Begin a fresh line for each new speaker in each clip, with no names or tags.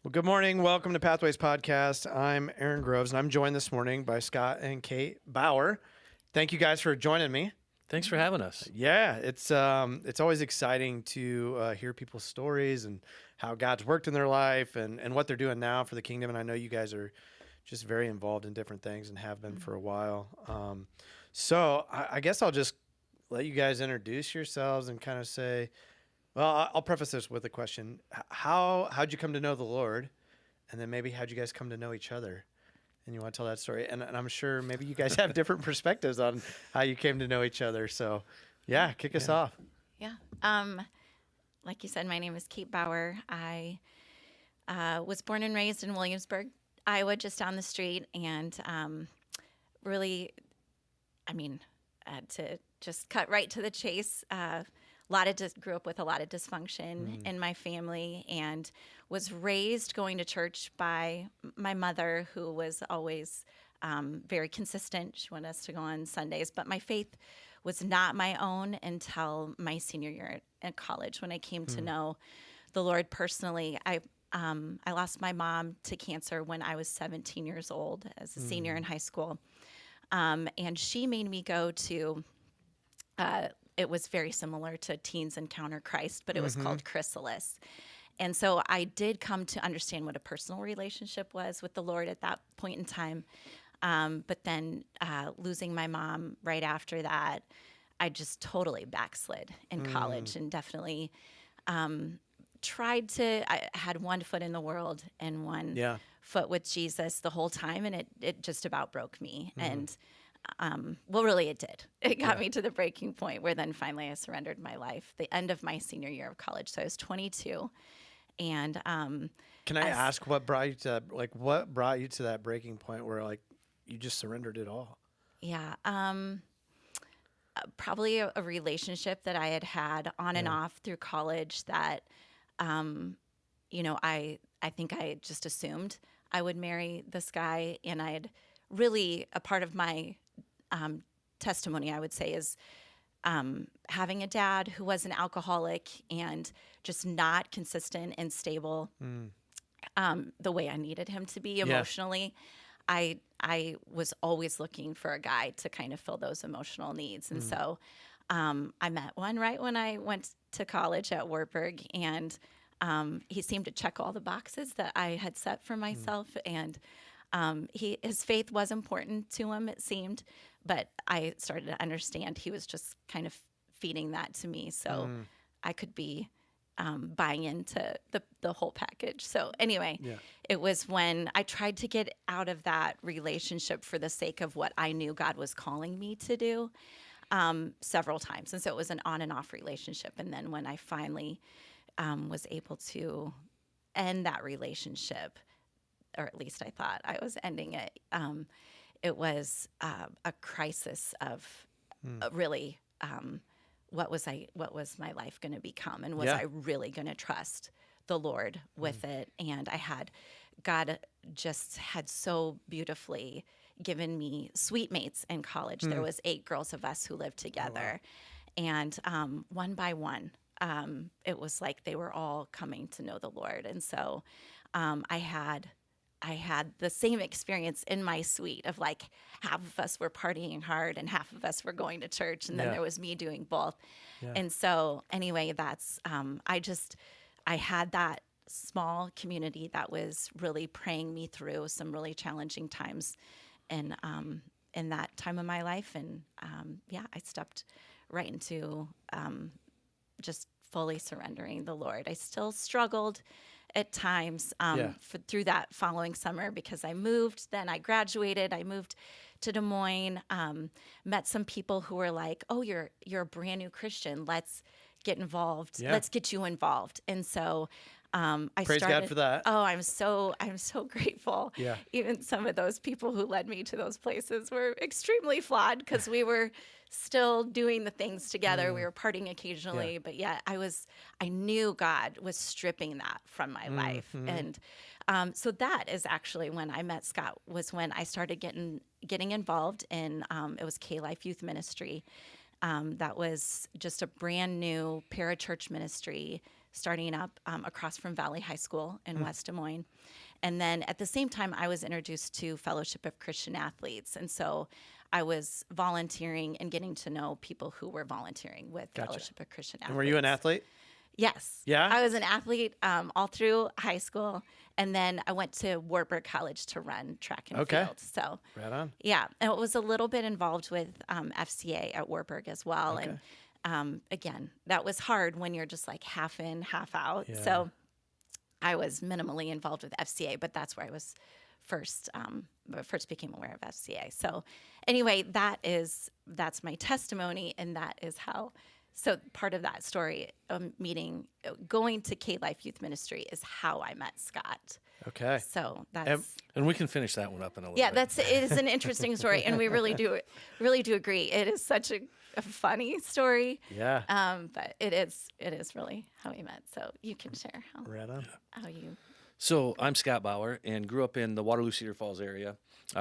Well, good morning. Welcome to Pathways Podcast. I'm Aaron Groves, and I'm joined this morning by Scott and Kate Bauer. Thank you guys for joining me.
Thanks for having us.
Yeah, it's always exciting to hear people's stories and how God's worked in their life and what they're doing now for the kingdom. And I know you guys are just very involved in different things and have been for a while. So I guess I'll just let you guys introduce yourselves and kind of say, well, I'll preface this with a question. How'd you come to know the Lord? And then maybe how'd you guys come to know each other? And you want to tell that story? And I'm sure maybe you guys have different perspectives on how you came to know each other. So, yeah, kick us off.
Yeah. Like you said, my name is Kate Bauer. I was born and raised in Williamsburg, Iowa, just down the street. And really, to just cut right to the chase, grew up with a lot of dysfunction in my family and was raised going to church by my mother, who was always very consistent. She wanted us to go on Sundays, but my faith was not my own until my senior year at college, when I came to know the Lord personally. I lost my mom to cancer when I was 17 years old as a senior in high school. And she made me go to it was very similar to Teens Encounter Christ, but it was called Chrysalis. And so I did come to understand what a personal relationship was with the Lord at that point in time. But then losing my mom right after that, I just totally backslid in college and definitely I had one foot in the world and one foot with Jesus the whole time. And it just about broke me. And really it did. It got me to the breaking point where then finally I surrendered my life, the end of my senior year of college. So I was 22. And
can I ask what brought you to that breaking point where you just surrendered it all?
Yeah. Probably a relationship that I had on and off through college that, I think I just assumed I would marry this guy. And I'd really, a part of my testimony, I would say, is having a dad who was an alcoholic and just not consistent and stable the way I needed him to be emotionally. I was always looking for a guy to kind of fill those emotional needs. And so I met one right when I went to college at Wartburg, and he seemed to check all the boxes that I had set for myself. And his faith was important to him, it seemed, but I started to understand he was just kind of feeding that to me, so I could be buying into the whole package. So anyway, it was when I tried to get out of that relationship for the sake of what I knew God was calling me to do several times. And so it was an on and off relationship. And then when I finally was able to end that relationship, or at least I thought I was ending it, it was a crisis of really what was my life going to become, and was I really going to trust the Lord with it? And God just had so beautifully given me suite mates in college. There was 8 girls of us who lived together, and one by one, it was like they were all coming to know the Lord. And so I had the same experience in my suite of half of us were partying hard and half of us were going to church, and then there was me doing both. And so anyway, that's I had that small community that was really praying me through some really challenging times in that time of my life. And I stepped right into just fully surrendering the Lord. I still struggled at times through that following summer, because I moved. Then I graduated. I moved to Des Moines. Met some people who were like, "Oh, you're a brand new Christian. Let's get involved. Let's get you involved." And so I
Praise
started.
God for that.
Oh, I'm so grateful.
Yeah.
Even some of those people who led me to those places were extremely flawed, because we were still doing the things together. We were partying occasionally, but I knew God was stripping that from my life. And so that is actually when I met Scott, was when I started getting involved in, it was K-Life Youth Ministry. That was just a brand new parachurch ministry starting up across from Valley High School in West Des Moines. And then at the same time, I was introduced to Fellowship of Christian Athletes. And so I was volunteering and getting to know people who were volunteering with Fellowship of Christian Athletes.
And were you an athlete?
Yes.
Yeah?
I was an athlete all through high school. And then I went to Wartburg College to run track and field. So,
right on.
yeah. And it was a little bit involved with FCA at Wartburg as well.
Okay.
And again, that was hard when you're just like half in, half out.
Yeah.
So I was minimally involved with FCA, but that's where I was first became aware of FCA. So anyway, that's my testimony, and that is how. So part of that story, going to K-Life Youth Ministry is how I met Scott.
Okay.
So that's
And we can finish that one up in a little bit.
it is an interesting story, and we really do agree. It is such a funny story.
Yeah.
But it is really how we met. So you can share
Right on.
how you.
So I'm Scott Bauer and grew up in the Waterloo Cedar Falls area.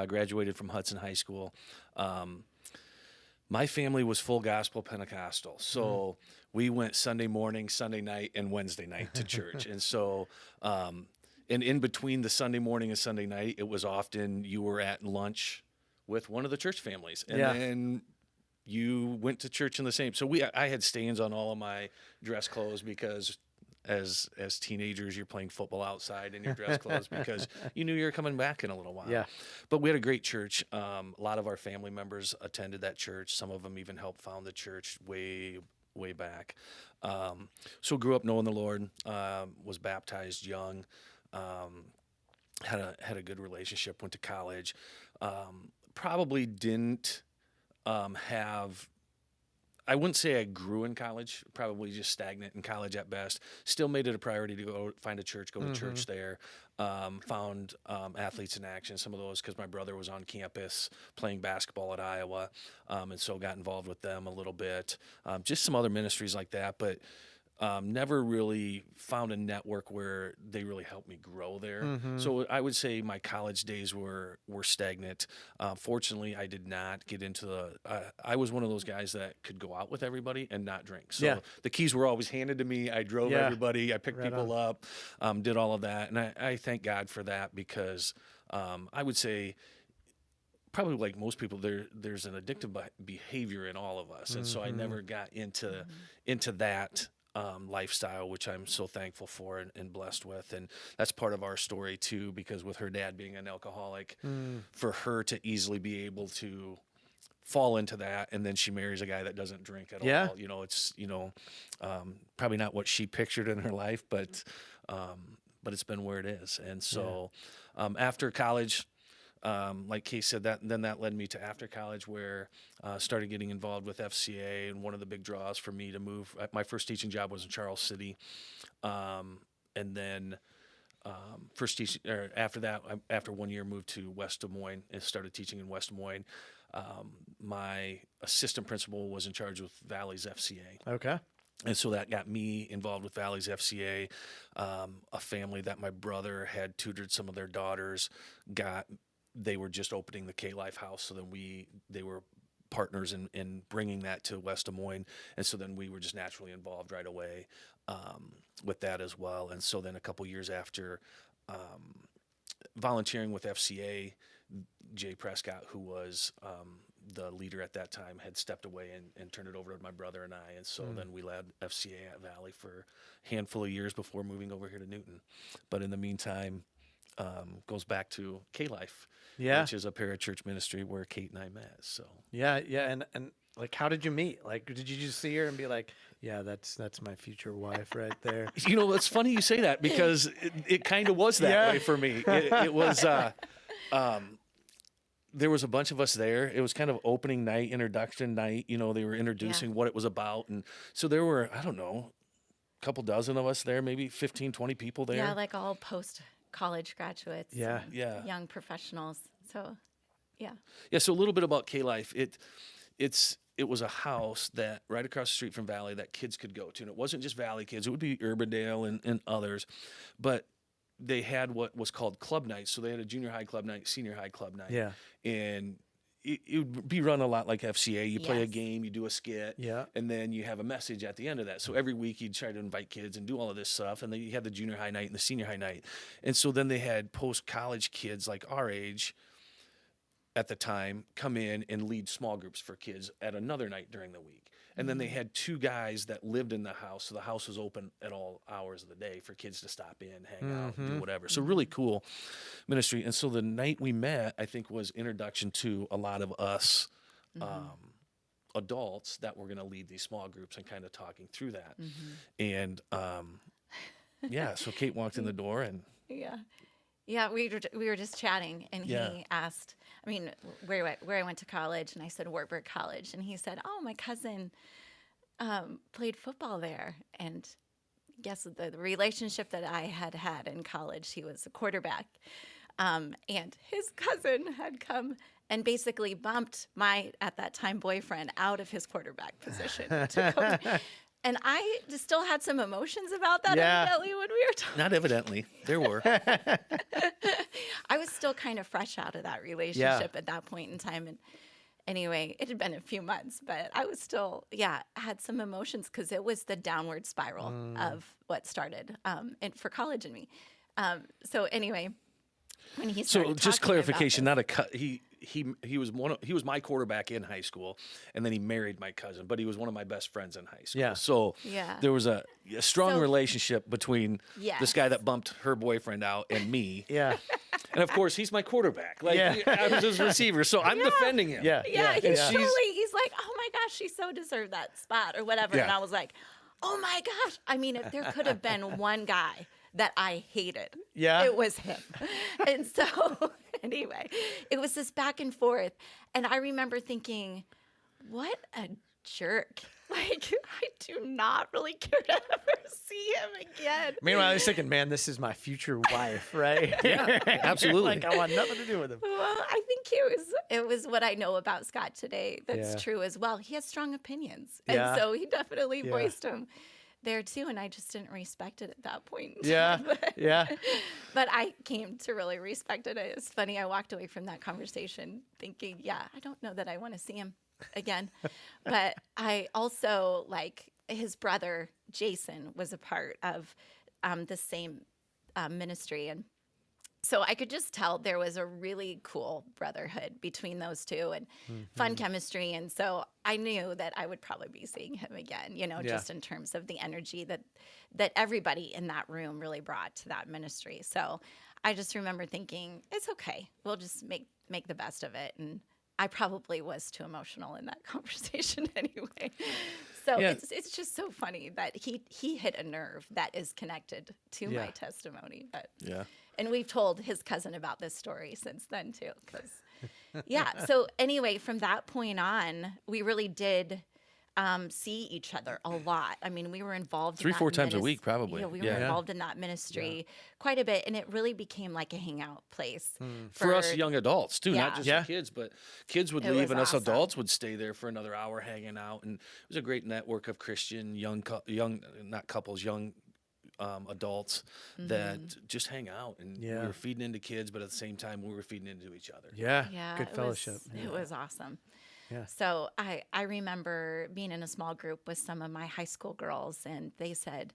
Graduated from Hudson High School. My family was full gospel Pentecostal. So we went Sunday morning, Sunday night, and Wednesday night to church. And so, and in between the Sunday morning and Sunday night, it was often you were at lunch with one of the church families. And then you went to church in the same. So I had stains on all of my dress clothes because as teenagers, you're playing football outside in your dress clothes because you knew you were coming back in a little while.
Yeah.
But we had a great church. A lot of our family members attended that church. Some of them even helped found the church way back. So grew up knowing the Lord, was baptized young, had a good relationship, went to college. Probably didn't have, I wouldn't say I grew in college, probably just stagnant in college at best. Still made it a priority to go find a church, go to church there. Found Athletes in Action, some of those, because my brother was on campus playing basketball at Iowa, and so got involved with them a little bit. Just some other ministries like that, but never really found a network where they really helped me grow there. So I would say my college days were stagnant. Fortunately, I did not get into I was one of those guys that could go out with everybody and not drink. So the keys were always handed to me. I drove everybody. I picked people up, did all of that. And I thank God for that because I would say probably like most people, there's an addictive behavior in all of us. And so I never got into that lifestyle, which I'm so thankful for and blessed with. And that's part of our story too, because with her dad being an alcoholic, for her to easily be able to fall into that, and then she marries a guy that doesn't drink at all. It's probably not what she pictured in her life, but it's been where it is. And so after college, like Kay said, that led me to after college, where started getting involved with FCA, and one of the big draws for me to move. My first teaching job was in Charles City, and then after that, after 1 year, moved to West Des Moines and started teaching in West Des Moines. My assistant principal was in charge with Valley's FCA.
Okay.
And so that got me involved with Valley's FCA, a family that my brother had tutored some of their daughters. They were just opening the K-Life house, so then they were partners in bringing that to West Des Moines, and so then we were just naturally involved right away with that as well. And so then a couple years after volunteering with FCA, Jay Prescott, who was the leader at that time, had stepped away and turned it over to my brother and I. And so then we led FCA at Valley for a handful of years before moving over here to Newton. But in the meantime, goes back to K-Life, which is a parachurch ministry where Kate and I met. So
and like, how did you meet? Like, did you just see her and be like, yeah, that's my future wife right there?
It's funny you say that, because it kind of was that way for me. It was there was a bunch of us there. It was kind of opening night, introduction night. They were introducing what it was about, and so there were, I don't know, a couple dozen of us there, maybe 15, 20 people there.
Yeah, like all post-college graduates.
Yeah.
Young professionals. So, yeah.
Yeah, so a little bit about K-Life. It was a house that right across the street from Valley that kids could go to. And it wasn't just Valley kids. It would be Urbandale and others. But they had what was called club nights. So they had a junior high club night, senior high club night.
Yeah.
And it would be run a lot like FCA. You play a
Yes.
game, you do a skit,
Yeah.
and then you have a message at the end of that. So every week you'd try to invite kids and do all of this stuff, and then you have the junior high night and the senior high night. And so then they had post-college kids like our age at the time come in and lead small groups for kids at another night during the week. And then they had 2 guys that lived in the house, so the house was open at all hours of the day for kids to stop in, hang out, do whatever. So really cool ministry. And so the night we met, I think, was introduction to a lot of us adults that were going to lead these small groups and kind of talking through that. And yeah, so Kate walked in the door and
Yeah, we were just chatting, and
Yeah.
he asked, I mean, where I went to college, and I said Wartburg College, and he said, "Oh, my cousin played football there," and guess the relationship that I had in college, he was a quarterback, and his cousin had come and basically bumped my at that time boyfriend out of his quarterback position to go. And I just still had some emotions about that
Yeah.
evidently when we were talking.
not evidently, there were.
I was still kind of fresh out of that relationship at that point in time. And anyway, it had been a few months, but I was still, had some emotions because it was the downward spiral of what started and for college and me. So anyway, when he
So
started
just
talking about
clarification,
this-
not a cut. He was my quarterback in high school, and then he married my cousin. But he was one of my best friends in high school.
Yeah.
So
Yeah.
there was a strong
So-
relationship between
Yes.
this guy that bumped her boyfriend out and me.
Yeah.
And of course, he's my quarterback. Like
Yeah.
I was his receiver, so I'm defending him.
Yeah.
Yeah,
And
he's
she's-
totally, he's like, "Oh my gosh, she so deserved that spot," or whatever. And
Yeah.
I was like, "Oh my gosh." I mean, if there could have been one guy that I hated,
Yeah.
it was him. And so anyway, it was this back and forth. And I remember thinking, what a jerk. Like, I do not really care to ever see him again.
Meanwhile, I was thinking, man, this is my future wife, right?
Yeah, absolutely.
Like, I want nothing to do with him.
Well, I think it was what I know about Scott today that's
Yeah.
true as well. He has strong opinions. And
Yeah.
so he definitely
Yeah.
voiced them there too. And I just didn't respect it at that point. in
Yeah.
time.
Yeah.
But I came to really respect it. It's funny. I walked away from that conversation thinking, I don't know that I want to see him again. But I also, like, his brother, Jason, was a part of the same ministry. And so I could just tell there was a really cool brotherhood between those two and fun chemistry. And so I knew that I would probably be seeing him again, just in terms of the energy that everybody in that room really brought to that ministry. So I just remember thinking, it's okay. We'll just make the best of it. And I probably was too emotional in that conversation anyway. So
Yeah.
it's just so funny that he hit a nerve that is connected to my
Yeah.
testimony. But
Yeah.
and we've told his cousin about this story since then too. So anyway, from that point on, we really did see each other a lot. I mean, we were involved in
3-4
that
times a week, probably.
Yeah, we were
Yeah.
involved in that ministry quite a bit, and it really became like a hangout place
For us young adults too, not
Yeah.
just
Yeah.
the kids, but kids would
It
leave
was
and us
awesome.
adults would stay there for another hour hanging out, and it was a great network of Christian young not couples, young adults that just hang out, and we
Yeah.
were feeding into kids, but at the same time we were feeding into each other.
Yeah.
Yeah,
Good fellowship.
It was awesome.
Yeah.
So I remember being in a small group with some of my high school girls, and they said,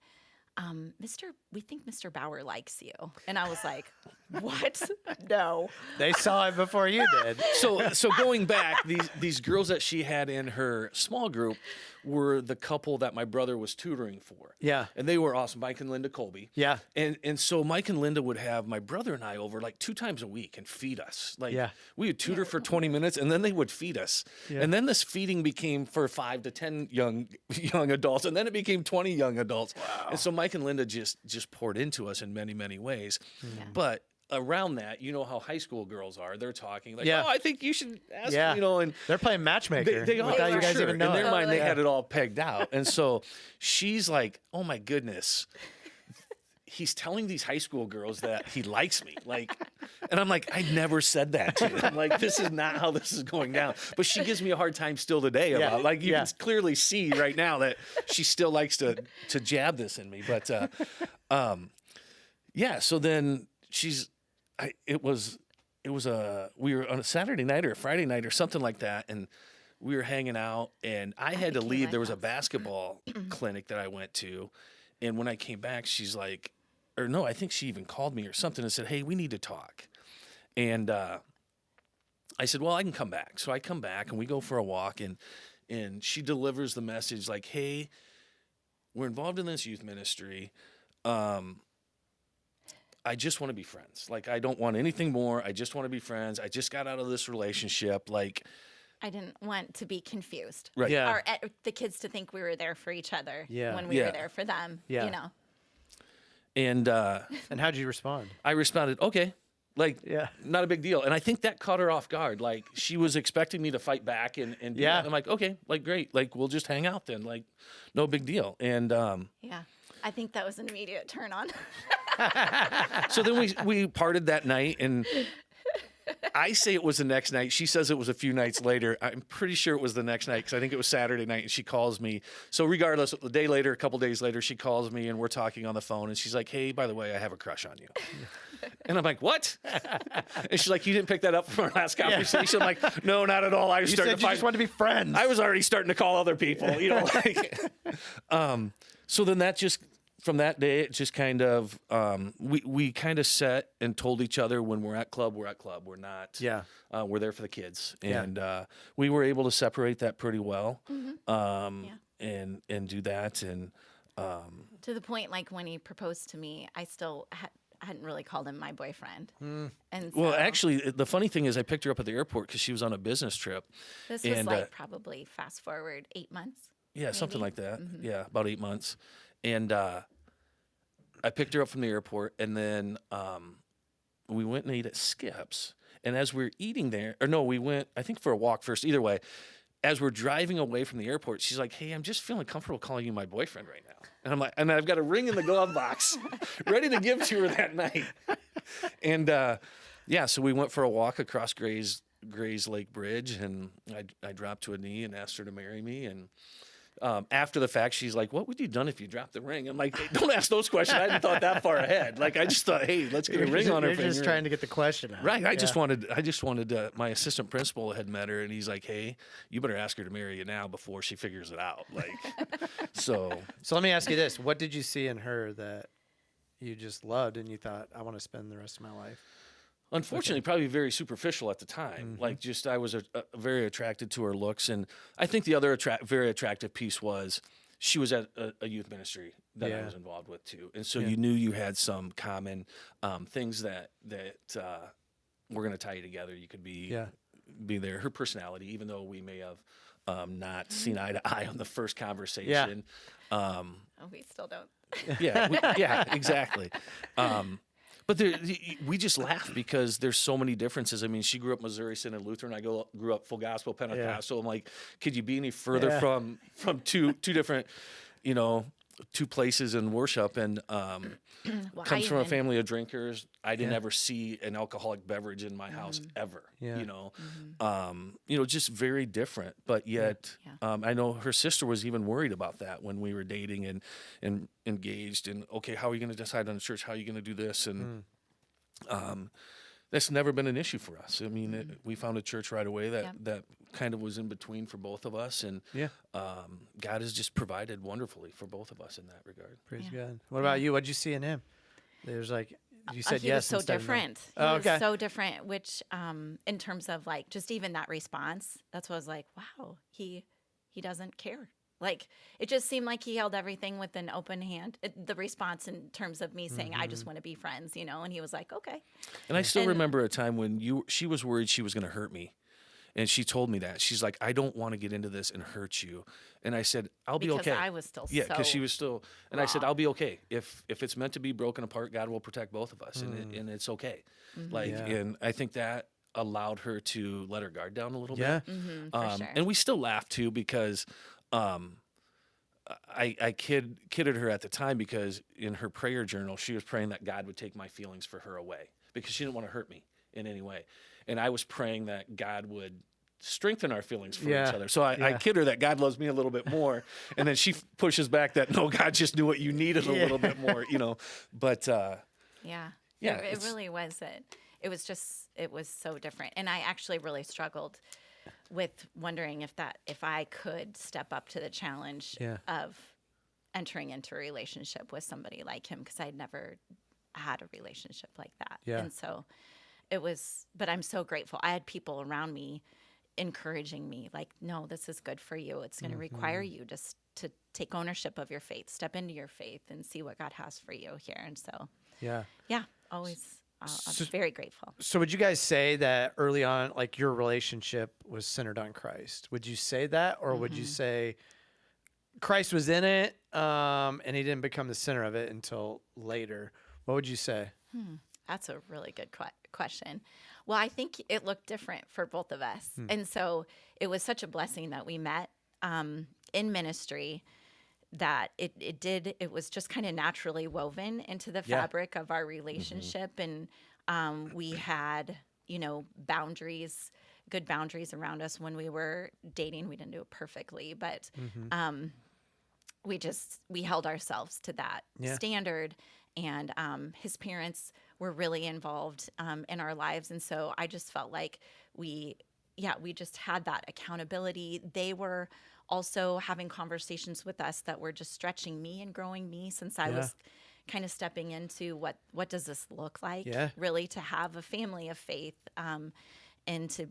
we think Mr. Bauer likes you. And I was like, what? No.
They saw it before you did.
So going back, these girls that she had in her small group were the couple that my brother was tutoring for.
Yeah.
And they were awesome, Mike and Linda Colby.
Yeah.
And so Mike and Linda would have my brother and I over like 2 times a week and feed us. Like
Yeah.
we would tutor for 20 minutes and then they would feed us.
Yeah.
And then this feeding became for 5 to 10 young adults, and then it became 20 young adults. Wow. And so Mike and Linda just poured into us in many, many ways.
Yeah.
But around that, you know how high school girls are. They're talking like,
Yeah.
oh, I think you should ask,
Yeah.
and
They're playing matchmaker
they are,
without you
for
guys
sure.
even
In
knowing.
their mind, they
Totally.
had it all pegged out. And so she's like, oh my goodness, he's telling these high school girls that he likes me. Like, and I'm like, I never said that to you. I'm like, this is not how this is going down. But she gives me a hard time still today about, like, you
Yeah.
can clearly see right now that she still likes to jab this in me. But, yeah, so then it was we were on a Saturday night or a Friday night or something like that, and we were hanging out, and I had to leave. There was a basketball clinic that I went to, and when I came back, she's like, or no, I think she even called me or something and said, "Hey, we need to talk." And I said, "Well, I can come back." So I come back, and we go for a walk, and she delivers the message like, "Hey, we're involved in this youth ministry. I just want to be friends. Like, I don't want anything more. I just want to be friends. I just got out of this relationship. Like,
I didn't want to be confused.
right.
Yeah.
Or the kids to think we were there for each other
Yeah.
when we
Yeah.
were there for them.
Yeah.
You know.
And
And how'd you respond?
I responded, okay, like,
Yeah.
not a big deal. And I think that caught her off guard. Like, she was expecting me to fight back and do
Yeah.
that. I'm like, okay, like, great. Like, we'll just hang out then. Like, no big deal. And
Yeah. I think that was an immediate turn on.
so then we parted that night, and I say it was the next night. She says it was a few nights later. I'm pretty sure it was the next night because I think it was Saturday night, and she calls me. So regardless, a day later, a couple days later, she calls me, and we're talking on the phone, and she's like, "Hey, by the way, I have a crush on you." And I'm like, "What?" And she's like, "You didn't pick that up from our last conversation?" I'm like, "No, not at all. I was
You
starting
said
to
you
find.
just want to be friends.
I was already starting to call other people, you know." Like, so then that just from that day, it just kind of we kind of set and told each other when we're at club. We're not.
Yeah.
We're there for the kids,
Yeah.
and we were able to separate that pretty well, and do that, and
To the point, like when he proposed to me, I still hadn't really called him my boyfriend. And so
well, actually, the funny thing is, I picked her up at the airport because she was on a business trip.
this was
and,
like probably fast forward 8 months.
Yeah, something
maybe.
like that. Yeah, about 8 months. And I picked her up from the airport, and then we went and ate at Skip's. And as we were eating there, or no, we went, I think, for a walk first. Either way, as we're driving away from the airport, she's like, "Hey, I'm just feeling comfortable calling you my boyfriend right now." And I'm like, and I've got a ring in the glove box ready to give to her that night. And yeah, so we went for a walk across Gray's Lake Bridge, and I dropped to a knee and asked her to marry me. And after the fact, she's like, "What would you have done if you dropped the ring?" I'm like, "Hey, don't ask those questions. I hadn't thought that far ahead. Like, I just thought, hey, let's get a ring on her
You're
finger.
just trying to get the question out.
Right. I
Yeah.
just wanted my assistant principal had met her, and he's like, "Hey, you better ask her to marry you now before she figures it out." Like, so
So let me ask you this: what did you see in her that you just loved and you thought, "I want to spend the rest of my life"?
unfortunately, probably very superficial at the time.
Mm-hmm.
Like, just I was very attracted to her looks, and I think the other very attractive piece was she was at a youth ministry that I
Yeah.
was involved with too, and so
Yeah.
you knew you had some common things that were going to tie you together. You could be
Yeah.
there. Her personality, even though we may have not seen eye to eye on the first conversation.
Oh, we still don't.
Yeah, exactly. But we just laugh because there's so many differences. I mean, she grew up Missouri Synod Lutheran. I grew up Full Gospel Pentecostal. I'm like, could you be any further
Yeah.
from two different, two places in worship? And
Well,
comes
I
from a
even-
family of drinkers. I didn't
Yeah.
ever see an alcoholic beverage in my house ever.
Yeah.
Just very different. But yet,
Yeah.
I know her sister was even worried about that when we were dating and engaged. And okay, how are you going to decide on the church? How are you going to do this? And that's never been an issue for us. I mean, we found a church right away that kind of was in between for both of us. And
Yeah.
God has just provided wonderfully for both of us in that regard.
Praise
Yeah.
God. What about you? What'd you see in him? There's like you said
he
yes.
was so
instead of no.
different. He
Oh, okay.
was so different, which in terms of like just even that response, that's what I was like, wow, he doesn't care. Like it just seemed like he held everything with an open hand. The response in terms of me saying, "I just want to be friends," and he was like, "Okay."
And I still
And-
remember a time when she was worried she was going to hurt me. And she told me that. She's like, "I don't want to get into this and hurt you." And I said, "I'll be
Because
okay."
I was still
Yeah, because she
so
was still. And I said,
raw.
"I'll be okay. If it's meant to be broken apart, God will protect both of us, and it's okay." Like,
Yeah.
and I think that allowed her to let her guard down a little
Yeah.
bit.
for sure.
And we still laugh too because I kidded her at the time because in her prayer journal she was praying that God would take my feelings for her away because she didn't want to hurt me in any way, and I was praying that God would strengthen our feelings for
Yeah.
each other. So I kid her that God loves me a little bit more, and then she pushes back that no, God just knew what you needed a little bit more, But
Yeah.
Yeah,
It
it's-
really was it. it was so different. And I actually really struggled with wondering if I could step up to the challenge
Yeah.
of entering into a relationship with somebody like him, because I'd never had a relationship like that.
Yeah.
And so but I'm so grateful. I had people around me encouraging me, like, no, this is good for you. It's going to require you just to take ownership of your faith, step into your faith, and see what God has for you here. And so,
Yeah.
yeah, always, I'm very grateful.
So would you guys say that early on, like your relationship was centered on Christ? Would you say that, or would you say Christ was in it, and he didn't become the center of it until later? What would you say?
That's a really good question. Well, I think it looked different for both of us. And so it was such a blessing that we met in ministry, that it was just kind of naturally woven into the fabric of our relationship. And we had, boundaries, good boundaries around us when we were dating. We didn't do it perfectly, but we held ourselves to that standard. And his parents were really involved in our lives. And so I just felt like we just had that accountability. They were also having conversations with us that were just stretching me and growing me, since I was kind of stepping into what does this look like, really, to have a family of faith, and to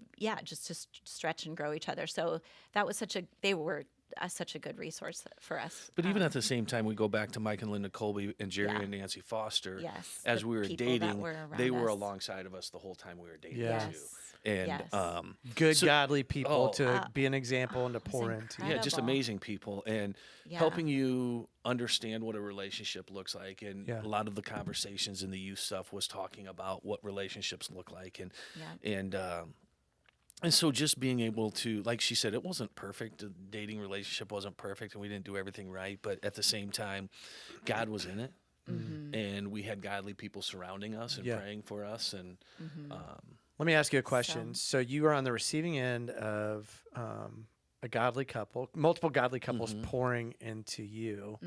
stretch and grow each other. So that was they were such a good resource for us.
But even at the same time, we go back to Mike and Linda Colby and Jerry
Yeah.
and Nancy Foster.
Yes,
As
the
we were
people that
dating,
were around
they were
us.
alongside of us the whole time we were dating
Yeah.
too. And
Yes.
Good, godly people
Oh.
to be an example and to pour into.
incredible.
yeah, just amazing people, and
Yeah.
helping you understand what a relationship looks like. And
Yeah.
a lot of the conversations in the youth stuff was talking about what relationships look like, and
Yeah.
and so just being able to, like she said, it wasn't perfect. The dating relationship wasn't perfect, and we didn't do everything right. But at the same time, God was in it, and we had godly people surrounding us and
Yeah.
praying for us. And
Let me ask you a question. So you were on the receiving end of a godly couple, multiple godly couples pouring into you.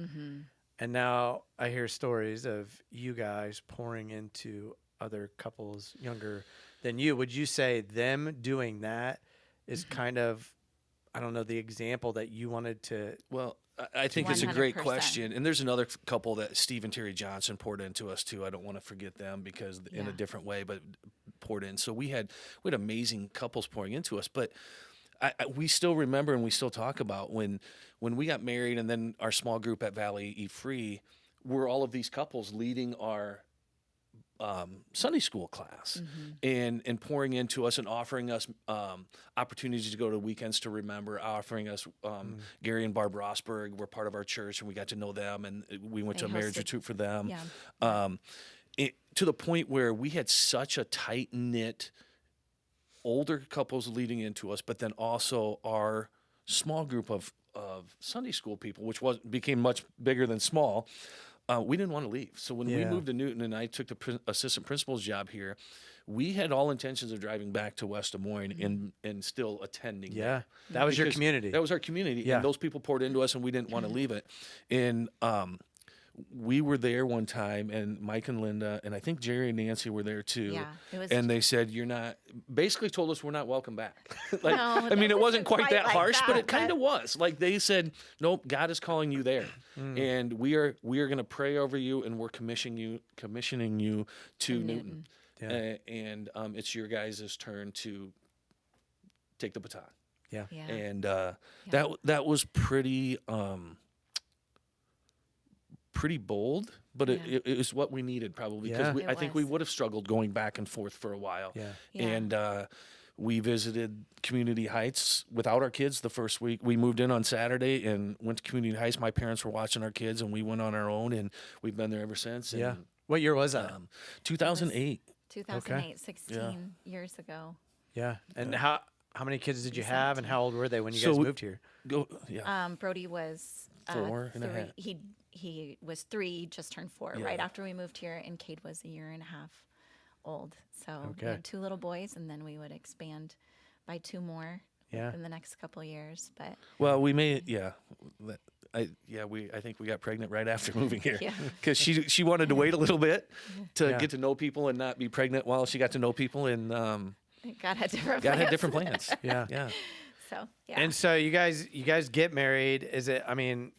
And now I hear stories of you guys pouring into other couples younger than you. Would you say them doing that is kind of, I don't know, the example that you wanted to?
well, I think it's a great
100%.
question. And there's another couple that Steve and Terry Johnson poured into us too. I don't want to forget them, because in a
Yeah.
different way, but poured in. So we had amazing couples pouring into us. But we still remember, and we still talk about when we got married, and then our small group at Valley E Free, were all of these couples leading our Sunday school class, and pouring into us and offering us opportunities to go to weekends to remember, offering us Gary and Barb Rosberg were part of our church, and we got to know them, and we went to a
They
marriage
hosted-
retreat for them.
Yeah.
To the point where we had such a tight knit older couples leading into us, but then also our small group of Sunday school people, which became much bigger than small. We didn't want to leave. So when we moved to Newton and I took the assistant principal's job here, we had all intentions of driving back to West Des Moines and still attending.
Yeah.
there.
That was your
Because
community.
That was our community.
Yeah.
And those people poured into us, and we didn't want to leave it. And we were there one time, and Mike and Linda, and I think Jerry and Nancy were there too.
Yeah, it was-
and they said, basically told us we're not welcome back.
No,
I mean,
it
it wasn't quite that
like
harsh, but
that,
it kind of was. Like they said, nope, God is calling you there. And we are going to pray over you, and we're commissioning you to Newton.
Yeah.
And it's your guys' turn to take the baton.
Yeah.
Yeah.
And that was pretty bold, but it was what we needed probably, because
Yeah.
I
It
think we
was.
would have struggled going back and forth for a while.
Yeah.
Yeah.
And we visited Community Heights without our kids the first week. We moved in on Saturday and went to Community Heights. My parents were watching our kids, and we went on our own, and we've been there ever since.
Yeah.
And,
What year was that?
2008.
2008, 16 years ago.
Yeah. And how many kids did you have, and
17.
how old were they when you
So
guys
we-
moved here?
Brody was
4 and a
3.
half.
He was 3, just turned 4
Yeah.
right after we moved here, and Cade was a year and a half old. So we
Okay.
had 2 little boys, and then we would expand by 2 more
Yeah.
in the next couple years. But
Well, we may, yeah. I think we got pregnant right after moving here
Yeah.
because she wanted to wait a little bit to get to know people and not be pregnant while she got to know people, and
God had different
God
plans.
had different plans.
Yeah.
Yeah.
So, yeah.
And so you guys get married. Is it? I mean,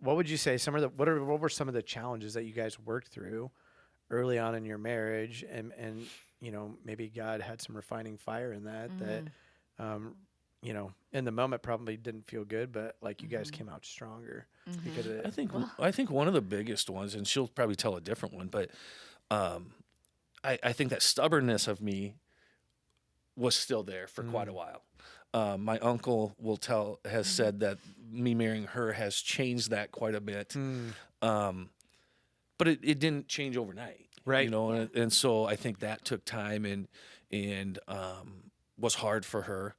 what would you say? What were some of the challenges that you guys worked through early on in your marriage, and maybe God had some refining fire in that in the moment probably didn't feel good, but like you guys came out stronger because of it.
I think one of the biggest ones, and she'll probably tell a different one, but I think that stubbornness of me was still there for quite a while. My uncle has said that me marrying her has changed that quite a bit. But it didn't change overnight.
Right.
And so I think that took time and was hard for her.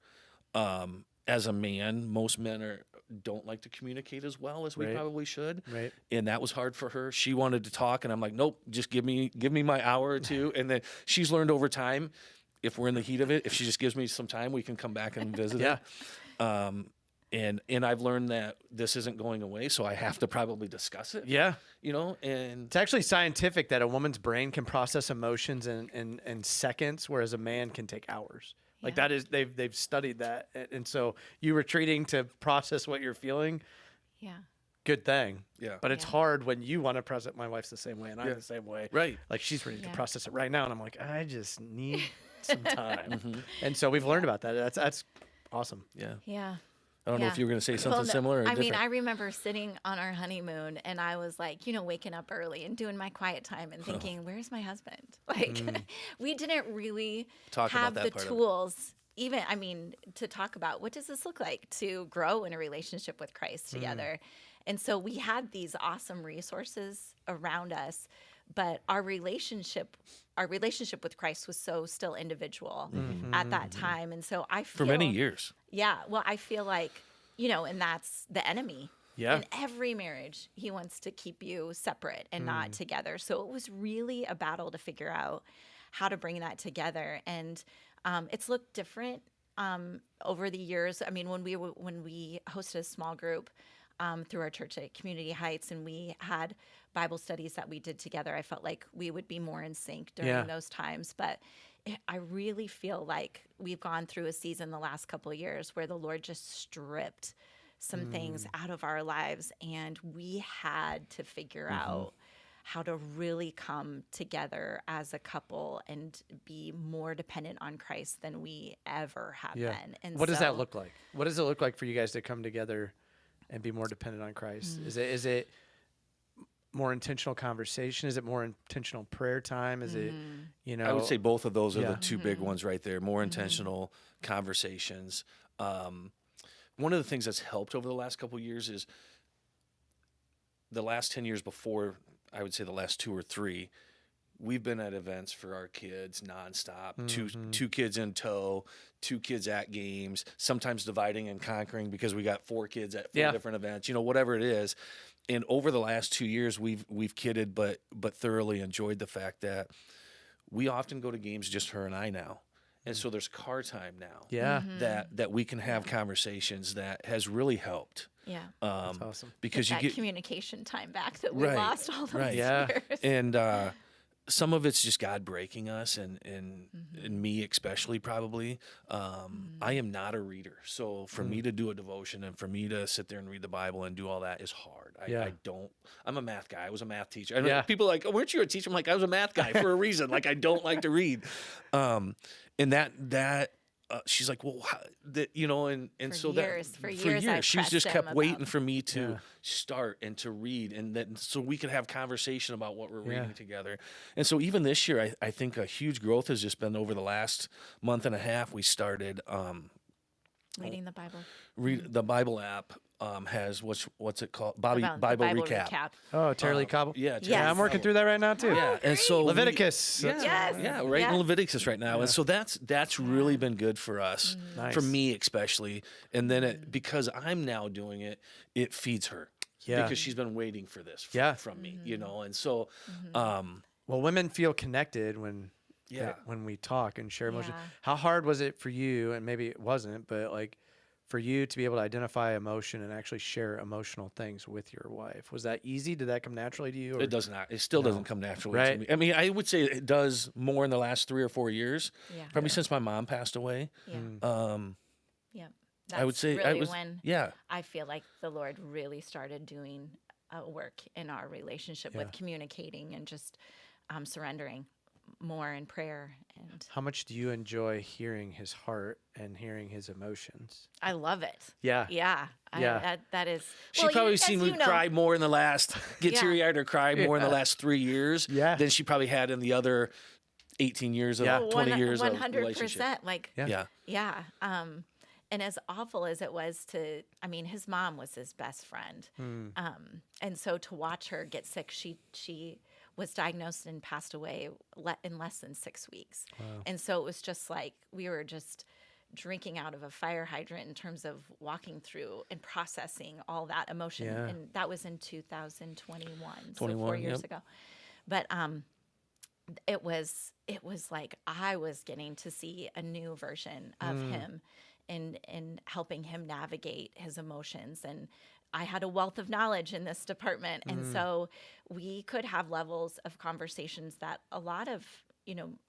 As a man, most men don't like to communicate as well as we probably should.
Right.
And that was hard for her. She wanted to talk, and I'm like, nope, just give me my hour or two. And then she's learned over time, if we're in the heat of it, if she just gives me some time, we can come back and visit
Yeah.
it. And I've learned that this isn't going away, so I have to probably discuss it.
Yeah.
And
It's actually scientific that a woman's brain can process emotions in seconds, whereas a man can take hours. Like
Yeah.
that is they've studied that, and so you retreating to process what you're feeling,
Yeah.
good thing.
Yeah.
But it's
Yeah.
hard when you want to process. My wife's the same way, and I'm
Yeah.
the same way.
Right.
Like she's ready to
Yeah.
process it right now, and I'm like, I just need some time.
Mm-hmm.
And so we've learned about that. That's awesome.
Yeah.
Yeah.
I don't know if
Yeah.
you were going to say something
Well, no,
similar or
I
different.
mean, I remember sitting on our honeymoon and I was like, waking up early and doing my quiet time and thinking, where's my husband? Like, we didn't really
Talk about
have
that
the
part of it.
tools, to talk about what does this look like to grow in a relationship with Christ together. And so we had these awesome resources around us, but our relationship with Christ was so still individual at that time. And so I feel
For many years.
Yeah. Well, I feel like, and that's the enemy.
Yeah.
In every marriage, he wants to keep you separate and not together. So it was really a battle to figure out how to bring that together. And it's looked different over the years. I mean, when we hosted a small group through our church at Community Heights, and we had Bible studies that we did together, I felt like we would be more in sync during those times. But I really feel like we've gone through a season the last couple of years where the Lord just stripped some things out of our lives, and we had to figure out how to really come together as a couple and be more dependent on Christ than we ever have been. And
what does that look like? What does it look like for you guys to come together and be more dependent on Christ? Is it more intentional conversation? Is it more intentional prayer time? Is it,
I would say both of those are
Yeah.
the two big ones right there. More intentional conversations. One of the things that's helped over the last couple of years is the last 10 years before, I would say the last 2 or 3, we've been at events for our kids nonstop. Two kids in tow, 2 kids at games, sometimes dividing and conquering because we got 4 kids at 4 different events, whatever it is. And over the last 2 years, we've kidded but thoroughly enjoyed the fact that we often go to games just her and I now. And so there's car time now.
Yeah.
That we can have conversations that has really helped.
Yeah.
That's awesome.
Because
Get
you
that
get
communication time back that we
Right,
lost all those
right.
Yeah.
years.
and some of it's just God breaking us and me especially probably. I am not a reader. So for me to do a devotion and for me to sit there and read the Bible and do all that is hard. I'm a math guy. I was a math teacher. And people are like, oh, weren't you a teacher? I'm like, I was a math guy for a reason. Like I don't like to read. And that she's like, well, and so
for years I've
she's just
pressed
kept
him
waiting
about-
for me to start and to read, and then so we could have conversation about what we're reading together. And so even this year, I think a huge growth has just been over the last month and a half. We started
Reading the Bible.
the Bible app has what's it called?
About the
Bible recap.
Oh, Terry Lee Cobble.
Yeah,
Yeah, I'm working through that right now too.
Yeah, and so
Leviticus.
Yeah,
Yes.
yeah, right in
Yes.
Leviticus right now, and so that's really been good for us,
Nice.
for me especially. And then because I'm now doing it, it feeds her,
Yeah.
because she's been waiting for this from me, and so,
Well, women feel connected when
Yeah.
when we talk and share emotions.
Yeah.
How hard was it for you? And maybe it wasn't, but like for you to be able to identify emotion and actually share emotional things with your wife? Was that easy? Did that come naturally to you? Or?
It does not. It still doesn't come naturally
Right.
to me. I mean, I would say it does more in the last 3 or 4 years,
Yeah.
probably since my mom passed away.
Yeah. Yeah.
I would
That's
say
really when
yeah.
I feel like the Lord really started doing work in our relationship with communicating and just surrendering more in prayer. And
How much do you enjoy hearing his heart and hearing his emotions?
I love it.
Yeah.
Yeah. That is.
She
well,
probably
as
seen me
you know,
cry more in the last, get
Yeah.
teary-eyed or cry more in the last 3 years
Yeah.
than she probably had in the other 18 years of 20 years of relationship.
100%. Like,
Yeah.
yeah. And as awful as it was I mean, his mom was his best friend. And so to watch her get sick, she was diagnosed and passed away in less than 6 weeks.
Wow.
And so it was just like we were just drinking out of a fire hydrant in terms of walking through and processing all that emotion.
Yeah.
And that was in 2021, so
21,
4 years
yep.
ago. But it was like I was getting to see a new version of him and helping him navigate his emotions. And I had a wealth of knowledge in this department. And so we could have levels of conversations that a lot of,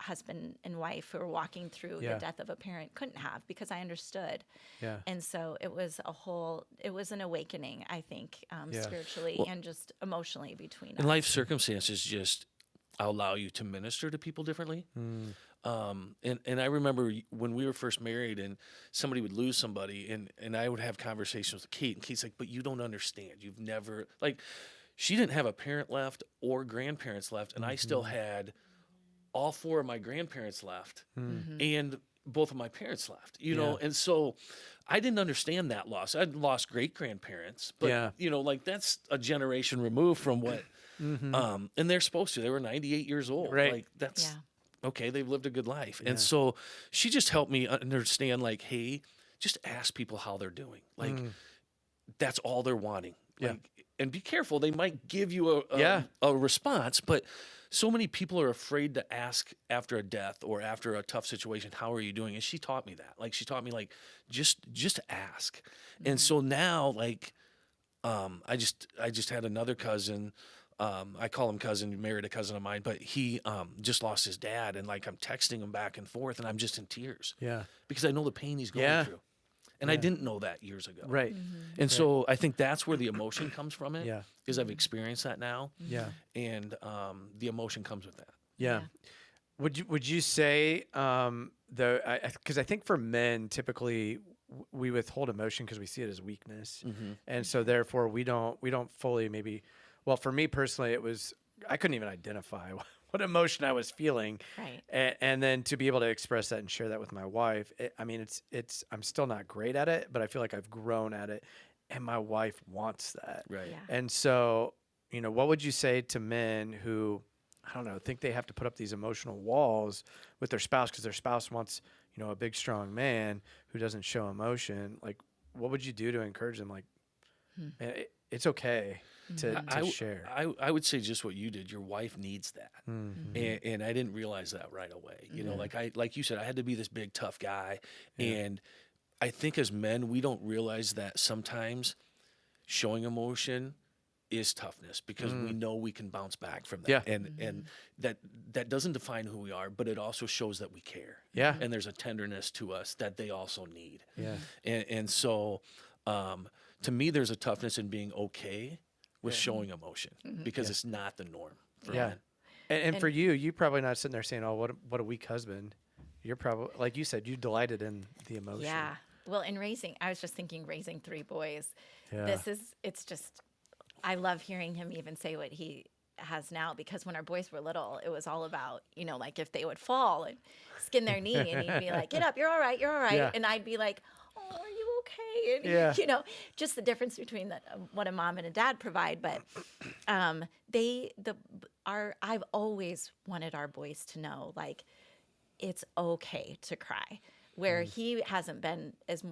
husband and wife who are walking through the death of a parent couldn't have, because I understood.
Yeah.
And so it was an awakening, I think, spiritually and just emotionally between
And
us.
life circumstances just allow you to minister to people differently. And I remember when we were first married and somebody would lose somebody and I would have conversations with Kate, and Kate's like, but you don't understand. You've never, like, she didn't have a parent left or grandparents left, and I still had all 4 of my grandparents left and both of my parents left, you know? And so I didn't understand that loss. I'd lost great grandparents, but like that's a generation removed from what, and they're supposed to, they were 98 years old.
Right.
Like that's, okay, they've lived a good life. And so she just helped me understand, like, hey, just ask people how they're doing. Like, that's all they're wanting. Like, and be careful. They might give you a response, but so many people are afraid to ask after a death or after a tough situation, how are you doing? And she taught me that. Like, she taught me, like, just ask. And so now, like, I just had another cousin. I call him cousin, he married a cousin of mine, but he just lost his dad, and like I'm texting him back and forth, and I'm just in tears. Yeah. Because I know the pain he's going through. And I didn't know that years ago.
Right.
And so I think that's where the emotion comes from it.
Yeah.
Is I've experienced that now.
Yeah.
And the emotion comes with that.
Yeah. Would you say because I think for men typically we withhold emotion because we see it as weakness, and so therefore we don't fully maybe. Well, for me personally, I couldn't even identify what emotion I was feeling,
Right.
And then to be able to express that and share that with my wife, I'm still not great at it, but I feel like I've grown at it, and my wife wants that,
Right.
Yeah.
And so, what would you say to men who, I don't know, think they have to put up these emotional walls with their spouse because their spouse wants, a big, strong man who doesn't show emotion? Like, what would you do to encourage them? Like, it's okay to share.
I would say just what you did. Your wife needs that. And I didn't realize that right away. Like you said, I had to be this big, tough guy. And I think as men, we don't realize that sometimes showing emotion is toughness, because we know we can bounce back from that.
Yeah.
And that doesn't define who we are, but it also shows that we care.
Yeah.
And there's a tenderness to us that they also need.
Yeah.
And so to me, there's a toughness in being okay with showing emotion, because it's not the norm for men.
And for you probably not sitting there saying, "Oh, what a weak husband." You're probably, like you said, you delighted in the emotion.
Yeah. Well, I was just thinking, raising 3 boys.
Yeah.
It's just, I love hearing him even say what he has now, because when our boys were little, it was all about, like if they would fall and skin their knee, and he'd be like, "Get up, you're all right, you're all right."
Yeah.
And I'd be like, "Oh, are you okay?" And,
Yeah.
just the difference between what a mom and a dad provide. But I've always wanted our boys to know, like, it's okay to cry, where he hasn't been as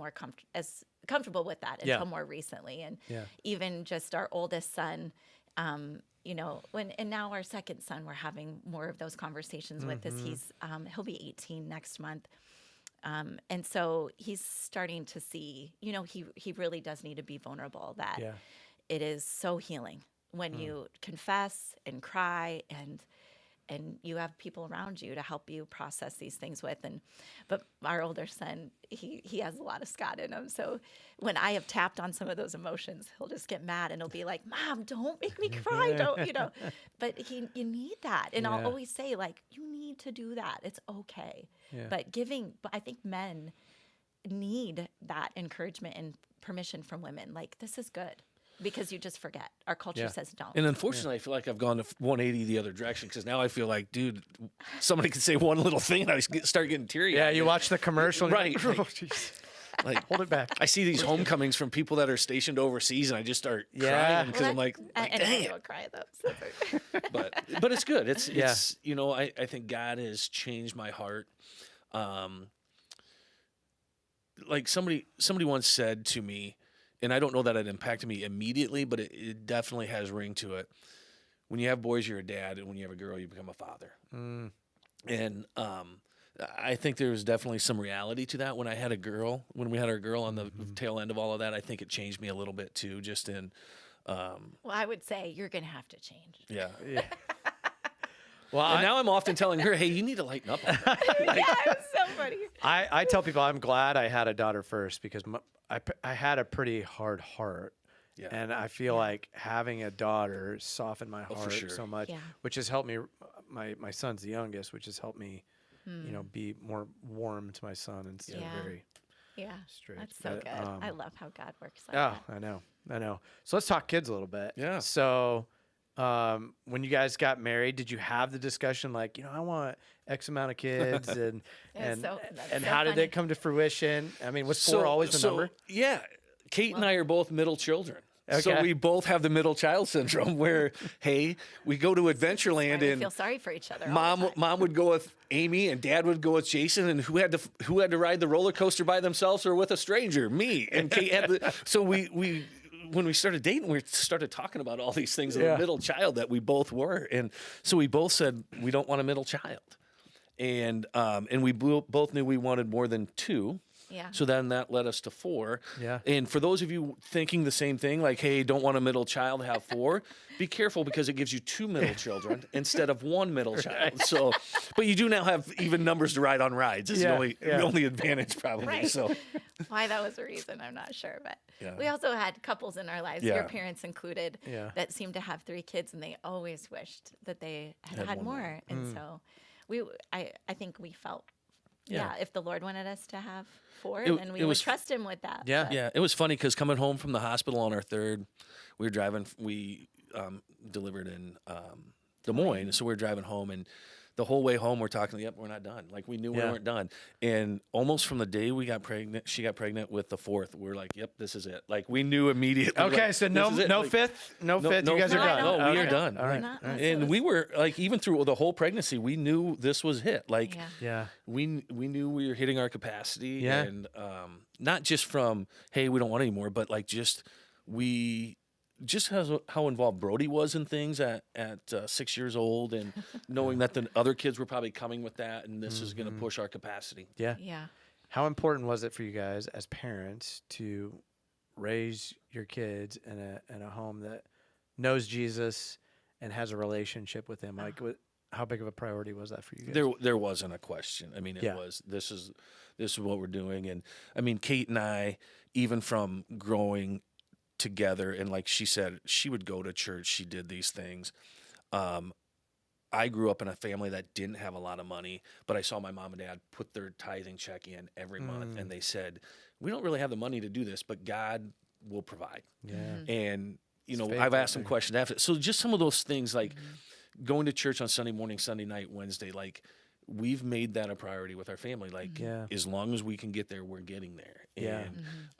comfortable with that until more recently. And even just our oldest son, and now our second son, we're having more of those conversations with, as he'll be 18 next month. And so he's starting to see, he really does need to be vulnerable, that
Yeah.
it is so healing when you confess and cry, and you have people around you to help you process these things with. But our older son, he has a lot of Scott in him. So when I have tapped on some of those emotions, he'll just get mad and he'll be like, "Mom, don't make me cry." Don't. But you need that. And I'll
Yeah.
always say, like, you need to do that. It's okay.
Yeah.
But I think men need that encouragement and permission from women. Like, this is good. Because you just forget. Our culture
Yeah.
says don't.
And unfortunately, I feel like I've gone to 180 the other direction, because now I feel like, dude, somebody could say one little thing and I start getting teary.
Yeah, you watch the commercial. And
Right.
you're like, "Oh, jeez."
Like,
Hold it back.
I see these homecomings from people that are stationed overseas, and I just start
Yeah.
crying because I'm like
and
dang
I
it.
don't cry though. So it's okay.
But it's good. It's
Yeah.
I think God has changed my heart. Like somebody once said to me, and I don't know that it impacted me immediately, but it definitely has ring to it. When you have boys, you're a dad, and when you have a girl, you become a father. And I think there's definitely some reality to that. When we had our girl on the tail end of all of that, I think it changed me a little bit too, just in,
Well, I would say you're going to have to change.
yeah.
Yeah. Well,
And now I'm often telling her, hey, you need to lighten up on that.
Yeah, it's so funny.
I tell people I'm glad I had a daughter first, because I had a pretty hard heart.
Yeah.
And I feel like having a daughter softened my
for
heart
sure.
so much,
Yeah.
which has helped me. My son's the youngest, which has helped me, be more warm to my son instead
Yeah.
of very
Yeah.
strict.
That's so
But,
good. I love how God works like
Oh,
that.
I know. So let's talk kids a little bit.
Yeah.
So, when you guys got married, did you have the discussion like, I want X amount of kids, and
Yeah,
and
that's
and
so
how did
funny.
it come to fruition? I mean, was four always the number?
Yeah. Kate and I are both middle children. So
Okay.
we both have the middle child syndrome where, hey, we go to Adventureland
We
and
feel sorry for each other. all the time.
mom would go with Amy and dad would go with Jason, and who had to ride the roller coaster by themselves or with a stranger? Me. And Kate had so we when we started dating, we started talking about all these things of
Yeah.
a middle child that we both were. And so we both said we don't want a middle child. And we both knew we wanted more than two.
Yeah.
So then that led us to four.
Yeah.
And for those of you thinking the same thing, like, hey, don't want a middle child, have four, be careful, because it gives you two middle children instead of one middle child. So, but you do now have even numbers to ride on rides. Is
Yeah,
the only advantage probably.
Right.
So
Why that was a reason, I'm not sure. But
Yeah.
we also had couples in our lives,
Yeah.
your parents included,
Yeah.
that seemed to have 3 kids, and they always wished that they had
one
more.
more.
And so I think we felt,
Yeah.
if the Lord wanted us to have 4,
It-
then we
it
would
was-
trust him with that.
Yeah.
But-
yeah, it was funny because coming home from the hospital on our third, we were driving. We delivered in Des Moines, so we were driving home, and the whole way home we're talking. Yep, we're not done. Like we knew we
Yeah.
weren't done, and almost from the day we got pregnant, she got pregnant with the fourth. We're like, yep, this is it. Like we knew immediately.
Okay,
like,
so
this
no
is it. Like,
fifth, no
no-
fifth.
no
You guys are
fifth.
done.
No, we
Okay.
are done.
All right.
Not
All right.
And we were like, even through the whole pregnancy, we knew this was it. Like
Yeah.
Yeah.
we knew we were hitting our capacity,
Yeah.
and not just from hey, we don't want any more, but like just how involved Brody was in things at 6 years old, and knowing that the other kids were probably coming with that, and this is going to push our capacity.
Yeah.
Yeah.
How important was it for you guys as parents to raise your kids in a home that knows Jesus and has a relationship with him? Like, how big of a priority was that for you guys?
There wasn't a question. I mean, it
Yeah.
was this is what we're doing, and I mean, Kate and I, even from growing together, and like she said, she would go to church, she did these things. I grew up in a family that didn't have a lot of money, but I saw my mom and dad put their tithing check in every month, and they said, we don't really have the money to do this, but God will provide.
Yeah.
And
It's
I've
faithful
asked some
thing.
questions after. So just some of those things, like going to church on Sunday morning, Sunday night, Wednesday, like we've made that a priority with our family. Like
Yeah.
as long as we can get there, we're getting there.
Yeah.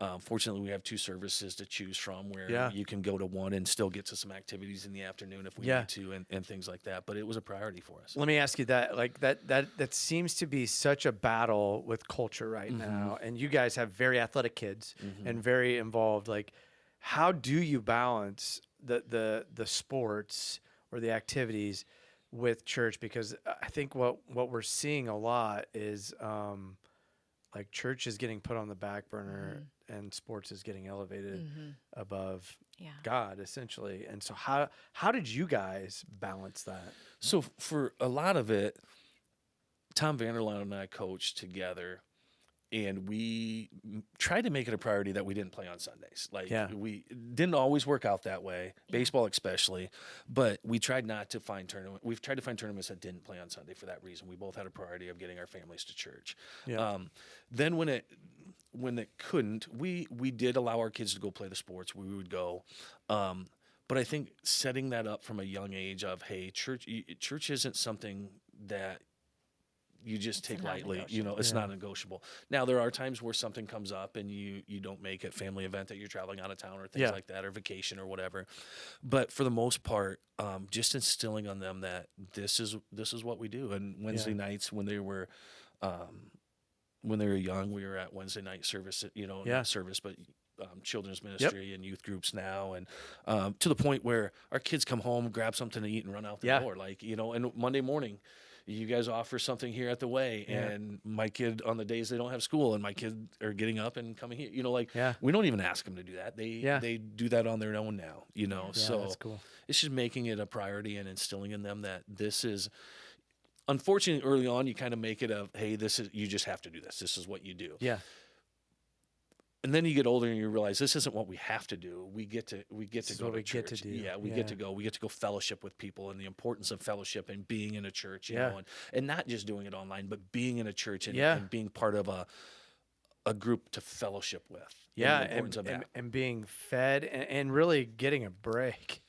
And fortunately, we have 2 services to choose from where
Yeah.
you can go to one and still get to some activities in the afternoon if we
Yeah.
need to, and things like that. But it was a priority for us.
Let me ask you that. Like that seems to be such a battle with culture right now. And you guys have very athletic kids and very involved. Like, how do you balance the sports or the activities with church? Because I think what we're seeing a lot is like church is getting put on the back burner and sports is getting elevated above
Yeah.
God, essentially. And so how did you guys balance that?
So for a lot of it, Tom Vanderlaan and I coached together, and we tried to make it a priority that we didn't play on Sundays. Like we didn't always work out that way, baseball especially, but we tried not to find tournament. We've tried to find tournaments that didn't play on Sunday for that reason. We both had a priority of getting our families to church.
Yeah.
Then when it couldn't, we did allow our kids to go play the sports. We would go. But I think setting that up from a young age of, hey, church isn't something that you just take lightly. You know, it's not negotiable. Now, there are times where something comes up and you don't make it, family event that you're traveling out of town or things like that, or vacation or whatever. But for the most part, just instilling on them that this is what we do. And Wednesday nights when they were young, we were at Wednesday night service, not service, but children's ministry and youth groups now. And to the point where our kids come home, grab something to eat and run out the door. Like, and Monday morning, you guys offer something here at the Way, and my kid on the days they don't have school, and my kid are getting up and coming here. We don't even ask them to do that. They do that on their own now. So
that's cool.
It's just making it a priority and instilling in them that this is. Unfortunately, early on, you kind of make it hey, you just have to do this. This is what you do.
Yeah.
And then you get older and you realize this isn't what we have to do. We get to go to church.
Get to do.
Yeah, we get to go. We get to go fellowship with people, and the importance of fellowship and being in a church, and not just doing it online, but being in a church and being part of a group to fellowship with.
Yeah,
and the importance of that.
And being fed and really getting a break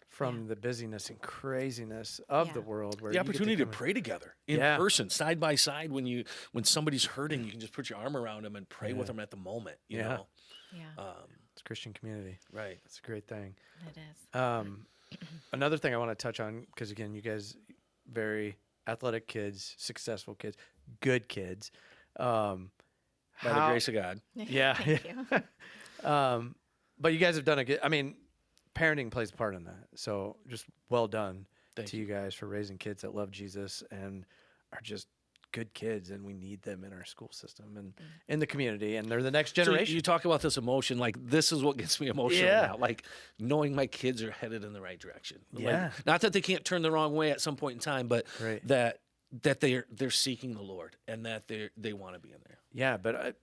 from the busyness and craziness of the world. Where
the opportunity to pray together in person, side by side, when somebody's hurting, you can just put your arm around them and pray with them at the moment. You know?
Yeah.
It's a Christian community.
Right.
It's a great thing.
It is.
Another thing I want to touch on, because again, you guys, very athletic kids, successful kids, good kids.
By the grace of God.
Yeah.
Thank you.
But you guys have done parenting plays a part in that. So just well done
Thank
to you guys for raising kids that love Jesus and are just good kids, and we need them in our school system and in the community, and they're the next generation.
So you talk about this emotion, like this is what gets me emotional now, like knowing my kids are headed in the right direction. Like, not that they can't turn the wrong way at some point in time, but that they're seeking the Lord and that they want to be in there.
Yeah, but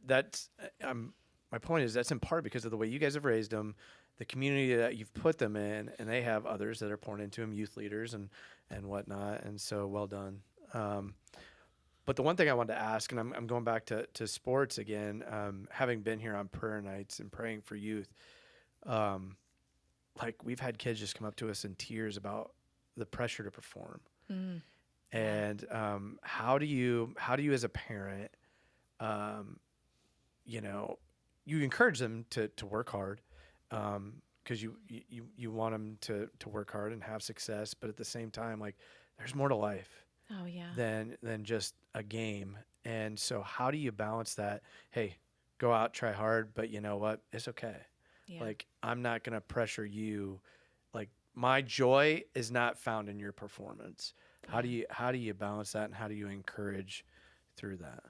my point is that's in part because of the way you guys have raised them, the community that you've put them in, and they have others that are pouring into them, youth leaders and whatnot. And so well done. But the one thing I wanted to ask, and I'm going back to sports again, having been here on prayer nights and praying for youth, like we've had kids just come up to us in tears about the pressure to perform. And how do you as a parent, you encourage them to work hard, because you want them to work hard and have success, but at the same time, like there's more to life than just a game. And so how do you balance that? Hey, go out, try hard, but you know what? It's okay. Yeah. Like I'm not going to pressure you. Like my joy is not found in your performance. How do you balance that, and how do you encourage through that?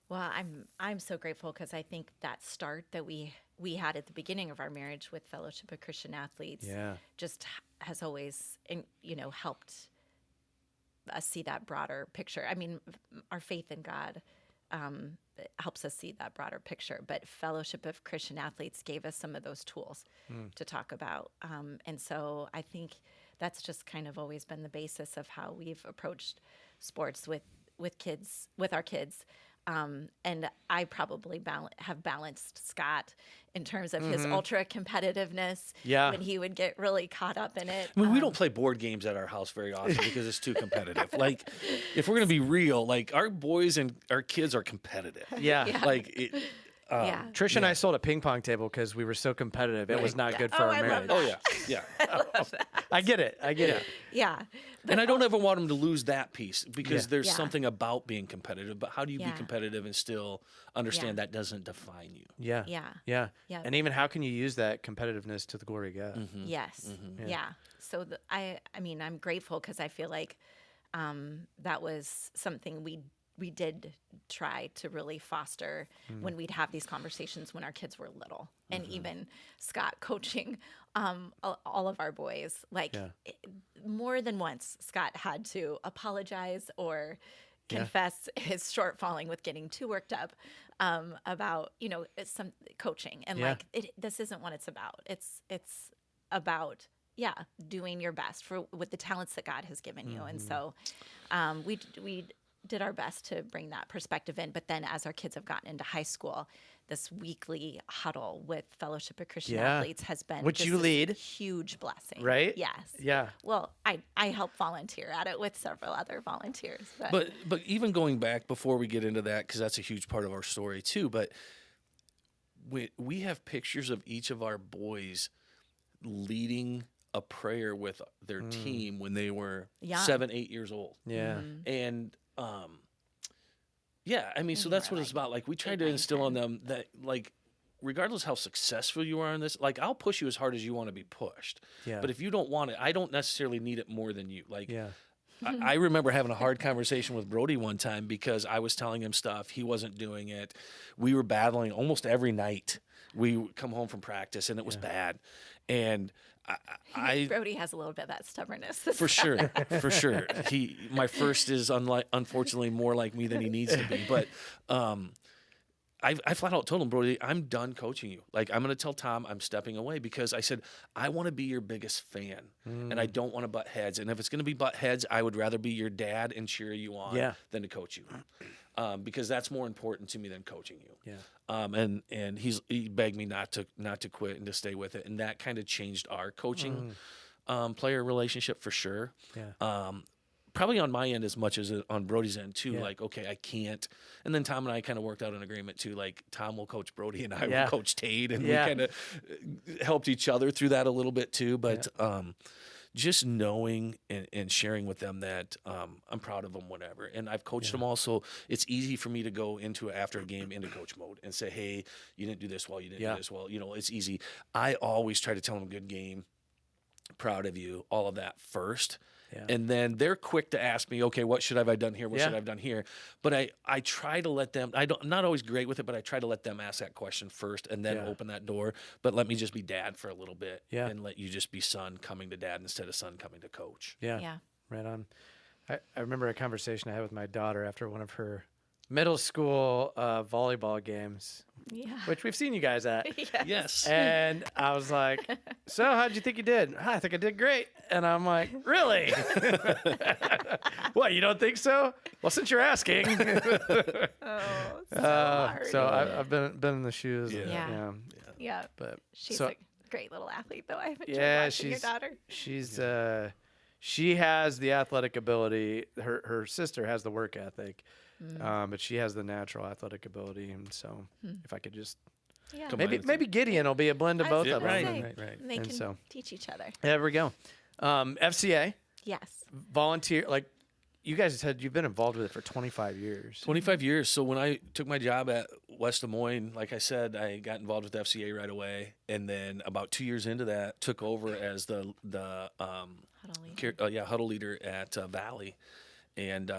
Well, I'm so grateful because I think that start that we had at the beginning of our marriage with Fellowship of Christian Athletes just has always, helped us see that broader picture. I mean, our faith in God helps us see that broader picture, but Fellowship of Christian Athletes gave us some of those tools to talk about. And so I think that's just kind of always been the basis of how we've approached sports with our kids. And I probably have balanced Scott in terms of his ultra competitiveness when he would get really caught up in it.
I mean, we don't play board games at our house very often because it's too competitive. Like, if we're going to be real, like our boys and our kids are competitive.
Yeah.
Like,
Trish and I sold a ping pong table because we were so competitive. It was not good for our marriage.
Oh, yeah.
I get it.
Yeah.
And I don't ever want them to lose that piece because there's something about being competitive. But how do you be competitive and still understand that doesn't define you?
Yeah. And even how can you use that competitiveness to the glory of God?
Yes. Yeah. So I'm grateful because I feel like that was something we we did try to really foster when we'd have these conversations when our kids were little, and even Scott coaching all of our boys. Like more than once, Scott had to apologize or confess his shortfalling with getting too worked up about some coaching, and like this isn't what it's about. It's about doing your best with the talents that God has given you, and so we did our best to bring that perspective in. But then as our kids have gotten into high school, this weekly huddle with Fellowship of Christian Athletes has been
which
just
you
this
lead,
huge blessing.
right?
Yes.
Yeah.
Well, I help volunteer at it with several other volunteers.
But even going back before we get into that, because that's a huge part of our story too, but we have pictures of each of our boys leading a prayer with their team when they were 7, 8 years old.
Yeah.
And I mean, so that's what it's about. Like, we try to instill on them that, like, regardless how successful you are in this, like, I'll push you as hard as you want to be pushed.
Yeah.
But if you don't want it, I don't necessarily need it more than you. Like,
Yeah.
I remember having a hard conversation with Brody one time because I was telling him stuff. He wasn't doing it. We were battling almost every night. We would come home from practice, and it was bad. And
Brody has a little bit of that stubbornness.
For sure. My first is unfortunately more like me than he needs to be. But I flat out told him, Brody, I'm done coaching you. Like, I'm going to tell Tom I'm stepping away, because I said, I want to be your biggest fan, and I don't want to butt heads. And if it's going to be butt heads, I would rather be your dad and cheer you on than to coach you. Because that's more important to me than coaching you.
Yeah.
And he begged me not to quit and to stay with it. And that kind of changed our coaching player relationship for sure.
Yeah.
Probably on my end as much as on Brody's end too. Like, okay, I can't. And then Tom and I kind of worked out an agreement too. Like, Tom will coach Brody and I will coach Tate, and we kind of helped each other through that a little bit too. But just knowing and sharing with them that I'm proud of them, whatever. And I've coached them all, so it's easy for me to go into after a game into coach mode and say, hey, you didn't do this well, you didn't do this well. It's easy. I always try to tell them, good game, proud of you, all of that first. And then they're quick to ask me, okay, what should I have done here? What should I have done here? But I try to let them, I'm not always great with it, but I try to let them ask that question first and then open that door. But let me just be dad for a little bit and let you just be son coming to dad instead of son coming to coach.
Yeah. Right on. I remember a conversation I had with my daughter after one of her middle school volleyball games, which we've seen you guys at.
Yes.
And I was like, so how'd you think you did? I think I did great. And I'm like, really? What, you don't think so? Well, since you're asking.
Hard.
So I've been in the shoes.
Yeah.
But
She's
so,
a great little athlete, though. I've enjoyed watching your daughter.
She has the athletic ability. Her sister has the work ethic. But she has the natural athletic ability, and so if I could just maybe Gideon will be a blend of both of them.
Right.
They can teach each other.
There we go. FCA.
Yes.
Volunteer, like you guys said, you've been involved with it for 25 years.
25 years. So when I took my job at West Des Moines, like I said, I got involved with FCA right away, and then about 2 years into that, took over as the huddle leader at Valley, and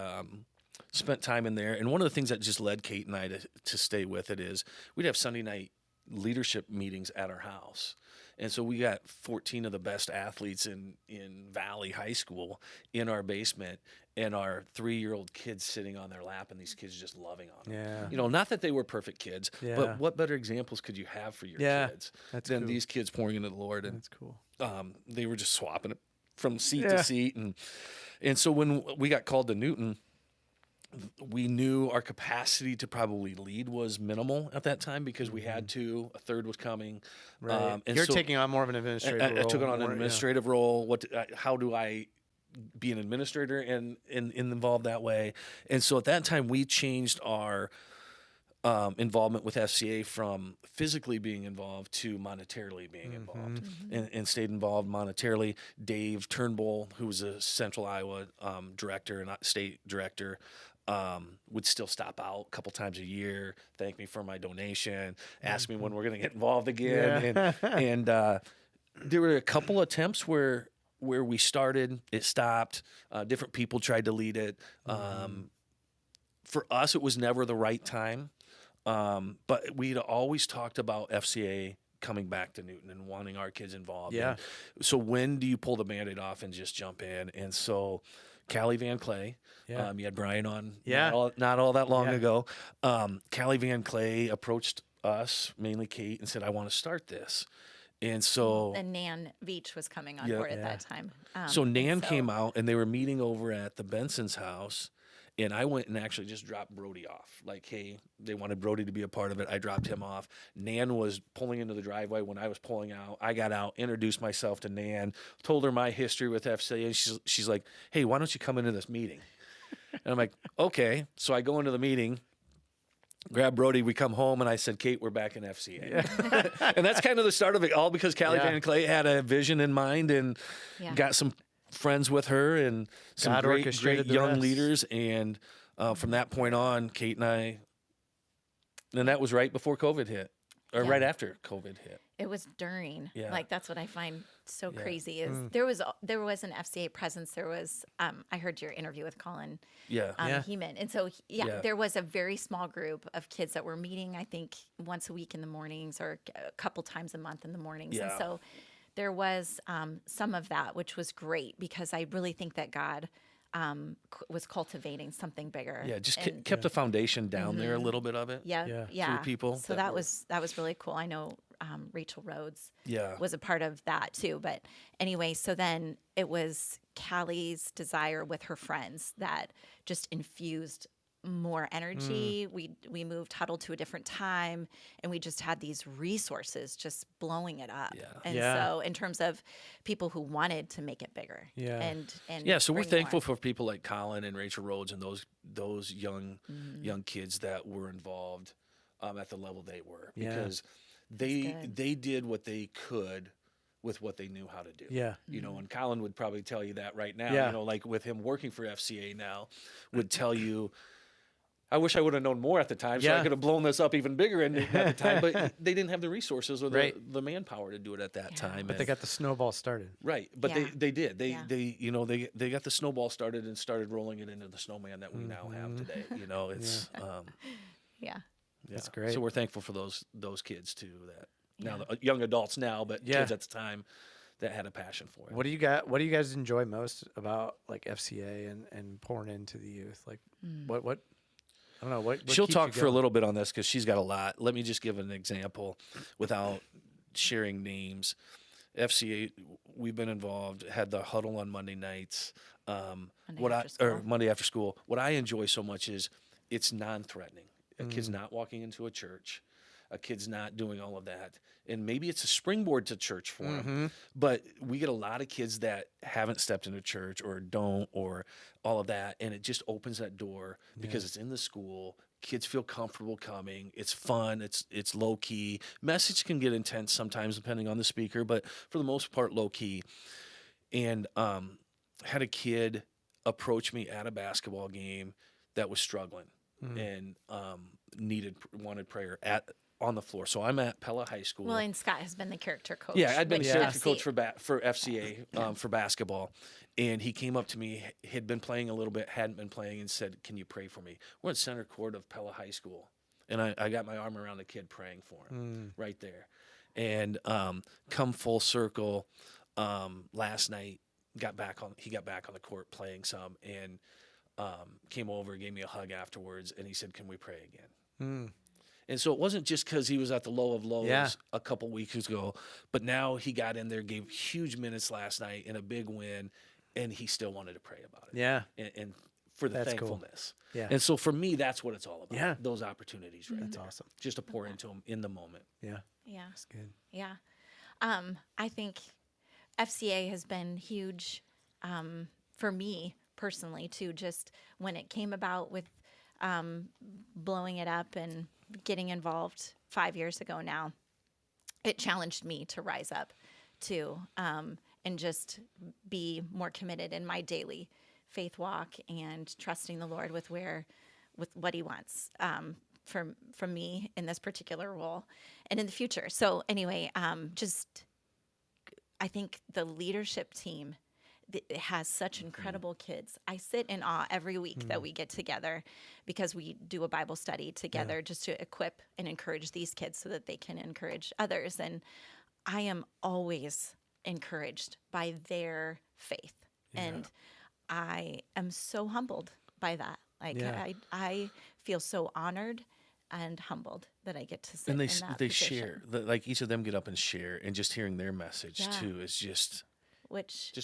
spent time in there. And one of the things that just led Kate and I to stay with it is we'd have Sunday night leadership meetings at our house. And so we got 14 of the best athletes in Valley High School in our basement, and our 3-year-old kids sitting on their lap, and these kids just loving on them.
Yeah.
Not that they were perfect kids, but what better examples could you have for your kids than these kids pouring into the Lord? And
that's cool.
They were just swapping it from seat to seat. And so when we got called to Newton, we knew our capacity to probably lead was minimal at that time because we had to. A third was coming.
Right. And you're taking on more of an administrative role.
I took on an administrative role. How do I be an administrator and involved that way? And so at that time, we changed our involvement with FCA from physically being involved to monetarily being involved, and stayed involved monetarily. Dave Turnbull, who was a Central Iowa director and state director, would still stop out a couple times a year, thank me for my donation, ask me when we're going to get involved again. And there were a couple attempts where we started, it stopped. Different people tried to lead it. for us, it was never the right time. But we'd always talked about FCA coming back to Newton and wanting our kids involved.
Yeah.
And so when do you pull the Band-Aid off and just jump in? And so Callie Van Clay,
Yeah.
you had Brian on
Yeah.
not all that long
Yeah.
ago. Callie Van Clay approached us, mainly Kate, and said, I want to start this. And so
And Nan Veach was coming on
Yeah.
board at
Yeah.
that time.
so
And
Nan came out, and they were meeting over at the Benson's house. And I went and actually just dropped Brody off. Like, hey, they wanted Brody to be a part of it. I dropped him off. Nan was pulling into the driveway when I was pulling out. I got out, introduced myself to Nan, told her my history with FCA. And she's like, hey, why don't you come into this meeting? And I'm like, okay. So I go into the meeting, grab Brody, we come home, and I said, Kate, we're back in FCA. And that's kind of the start of it, all because Callie
Yeah.
Van Clay had a vision in mind and
Yeah.
got some friends with her and some
God
great
orchestrated the
young
rest.
leaders. And from that point on, Kate and I, and that was right before COVID hit, or
Yeah.
right after COVID hit.
It was during.
Yeah.
Like that's what I find so
Yeah.
crazy is there was an FCA presence. There was I heard your interview with Colin
Yeah.
Yeah.
Heeman, and so
Yeah.
there was a very small group of kids that were meeting. I think once a week in the mornings or a couple times a month in the mornings, and
Yeah.
so there was some of that, which was great because I really think that God was cultivating something bigger.
Yeah. Just
And-
kept the foundation down there, a little bit of it.
yeah,
Yeah.
yeah.
people
So
that
that
were-
was really cool. I know Rachel Rhodes
Yeah.
was a part of that too. But anyway, so then it was Callie's desire with her friends that just infused more energy. We moved Huddle to a different time, and we just had these resources just blowing it up.
Yeah.
And
Yeah.
so in terms of people who wanted to make it bigger,
Yeah.
and
Yeah, so we're
bring
thankful
more.
for people like Colin and Rachel Rhodes and those young
Mm-hmm.
young kids that were involved at the level they were,
Yeah.
because
good.
they did what they could with what they knew how to do.
Yeah.
You know, and Colin would probably tell you that right now.
Yeah.
You know, like with him working for FCA now, would tell you, I wish I would have known more at the time, so I
Yeah.
could have blown this up even bigger at the time. But they didn't have the resources or
Right.
the manpower to do it at that time.
But they got the snowball started.
Right, but
Yeah.
they did.
Yeah.
They got the snowball started and started rolling it into the snowman that we now have today. You know, it's
Yeah.
That's
yeah.
great.
So we're thankful for those kids too, that now
Yeah.
the young adults now, but
Yeah.
kids at the time that had a passion for it.
What do you guys enjoy most about like FCA and pouring into the youth? Like what I don't know, what
She'll
keeps
talk
you
for a
going?
little bit on this because she's got a lot. Let me just give an example without sharing names. FCA, we've been involved, had the huddle on Monday nights. Monday after school. What I enjoy so much is it's non-threatening. A kid's not walking into a church. A kid's not doing all of that. And maybe it's a springboard to church for them. But we get a lot of kids that haven't stepped into church or don't or all of that. And it just opens that door because it's in the school. Kids feel comfortable coming. It's fun. It's low key. Message can get intense sometimes depending on the speaker, but for the most part, low key. And had a kid approach me at a basketball game that was struggling and wanted prayer on the floor. So I'm at Pella High School.
Well, and Scott has been the character coach.
Yeah, I'd been
with
the character
FC.
coach for FCA for basketball, and he came up to me. Had been playing a little bit, hadn't been playing, and said, "Can you pray for me?" We're in center court of Pella High School, and I got my arm around the kid praying for him right there, and come full circle. Last night, he got back on the court playing some, and came over, gave me a hug afterwards, and he said, "Can we pray again?" And so it wasn't just because he was at the low of lows
Yeah.
a couple weeks ago, but now he got in there, gave huge minutes last night in a big win, and he still wanted to pray about it.
Yeah.
And for the
That's cool.
thankfulness.
Yeah.
And so for me, that's what it's all about.
Yeah.
Those opportunities right
That's
there.
awesome.
Just to pour into them in the moment.
Yeah.
Yeah.
That's good.
Yeah. I think FCA has been huge for me personally, too, just when it came about with blowing it up and getting involved 5 years ago now. It challenged me to rise up too and just be more committed in my daily faith walk and trusting the Lord with what he wants from me in this particular role and in the future. So anyway, I think the leadership team it has such incredible kids. I sit in awe every week that we get together because we do a Bible study together just to equip and encourage these kids so that they can encourage others. And I am always encouraged by their faith. And I am so humbled by that. Like I feel so honored and humbled that I get to sit
And
in that
they
position.
share, like each of them get up and share, and just hearing their message too is just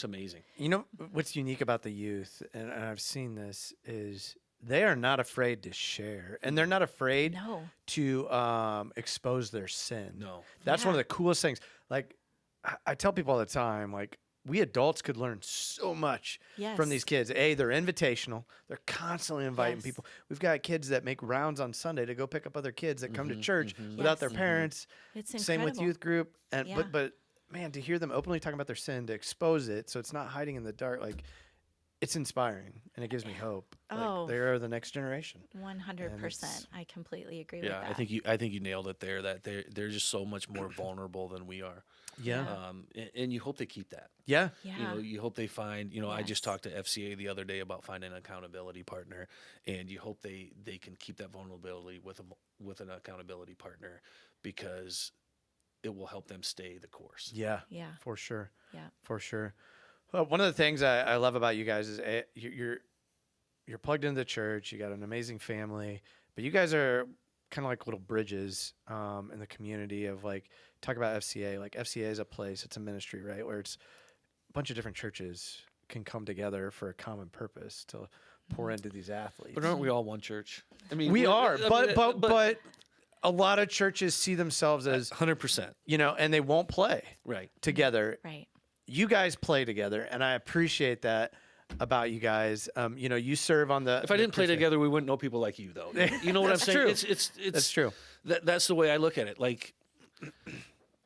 amazing.
You know what's unique about the youth, and I've seen this, is they are not afraid to share, and they're not afraid to expose their sin.
No.
That's one of the coolest things. Like I tell people all the time, like, we adults could learn so much from these kids. They're invitational. They're constantly inviting people. We've got kids that make rounds on Sunday to go pick up other kids that come to church without their parents.
It's
Same with
incredible.
youth group. And but man, to hear them openly talking about their sin, to expose it so it's not hiding in the dark, like, it's inspiring and it gives me hope. Like, they are the next generation.
100%. I completely agree with that.
I think you nailed it there. That they're just so much more vulnerable than we are.
Yeah.
And you hope they keep that.
Yeah.
You know, you hope they find, I just talked to FCA the other day about finding an accountability partner, and you hope they can keep that vulnerability with an accountability partner, because it will help them stay the course.
Yeah.
Yeah.
For sure.
Yeah.
For sure. Well, one of the things I love about you guys is you're plugged into the church. You got an amazing family, but you guys are kind of like little bridges in the community of, like, talk about FCA. Like, FCA is a place, it's a ministry, right, where it's a bunch of different churches can come together for a common purpose to pour into these athletes.
But aren't we all one church? I mean,
we are, but a lot of churches see themselves as
100%,
and they won't play together.
Right.
You guys play together, and I appreciate that about you guys. You serve on the.
If I didn't play together, we wouldn't know people like you, though. You know what I'm saying?
True.
It's
That's true.
That's the way I look at it. Like,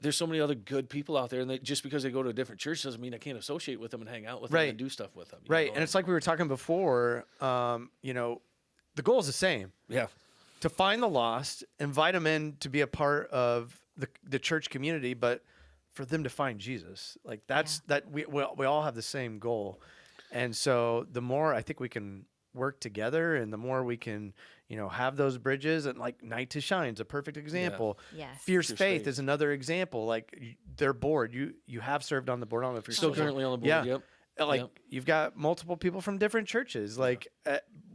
there's so many other good people out there, and just because they go to a different church doesn't mean I can't associate with them and hang out with them and do stuff with them.
Right, and it's like we were talking before. The goal is the same.
Yeah.
To find the lost, invite them in to be a part of the church community, but for them to find Jesus. Like, we all have the same goal. And so the more I think we can work together, and the more we can, have those bridges, and like Night to Shine's a perfect example.
Yeah. Yes.
Fierce Faith is another example. Like, their board, you have served on the board. I don't know if you're
Still currently on the board.
Yeah.
Yep.
You've got multiple people from different churches. Like,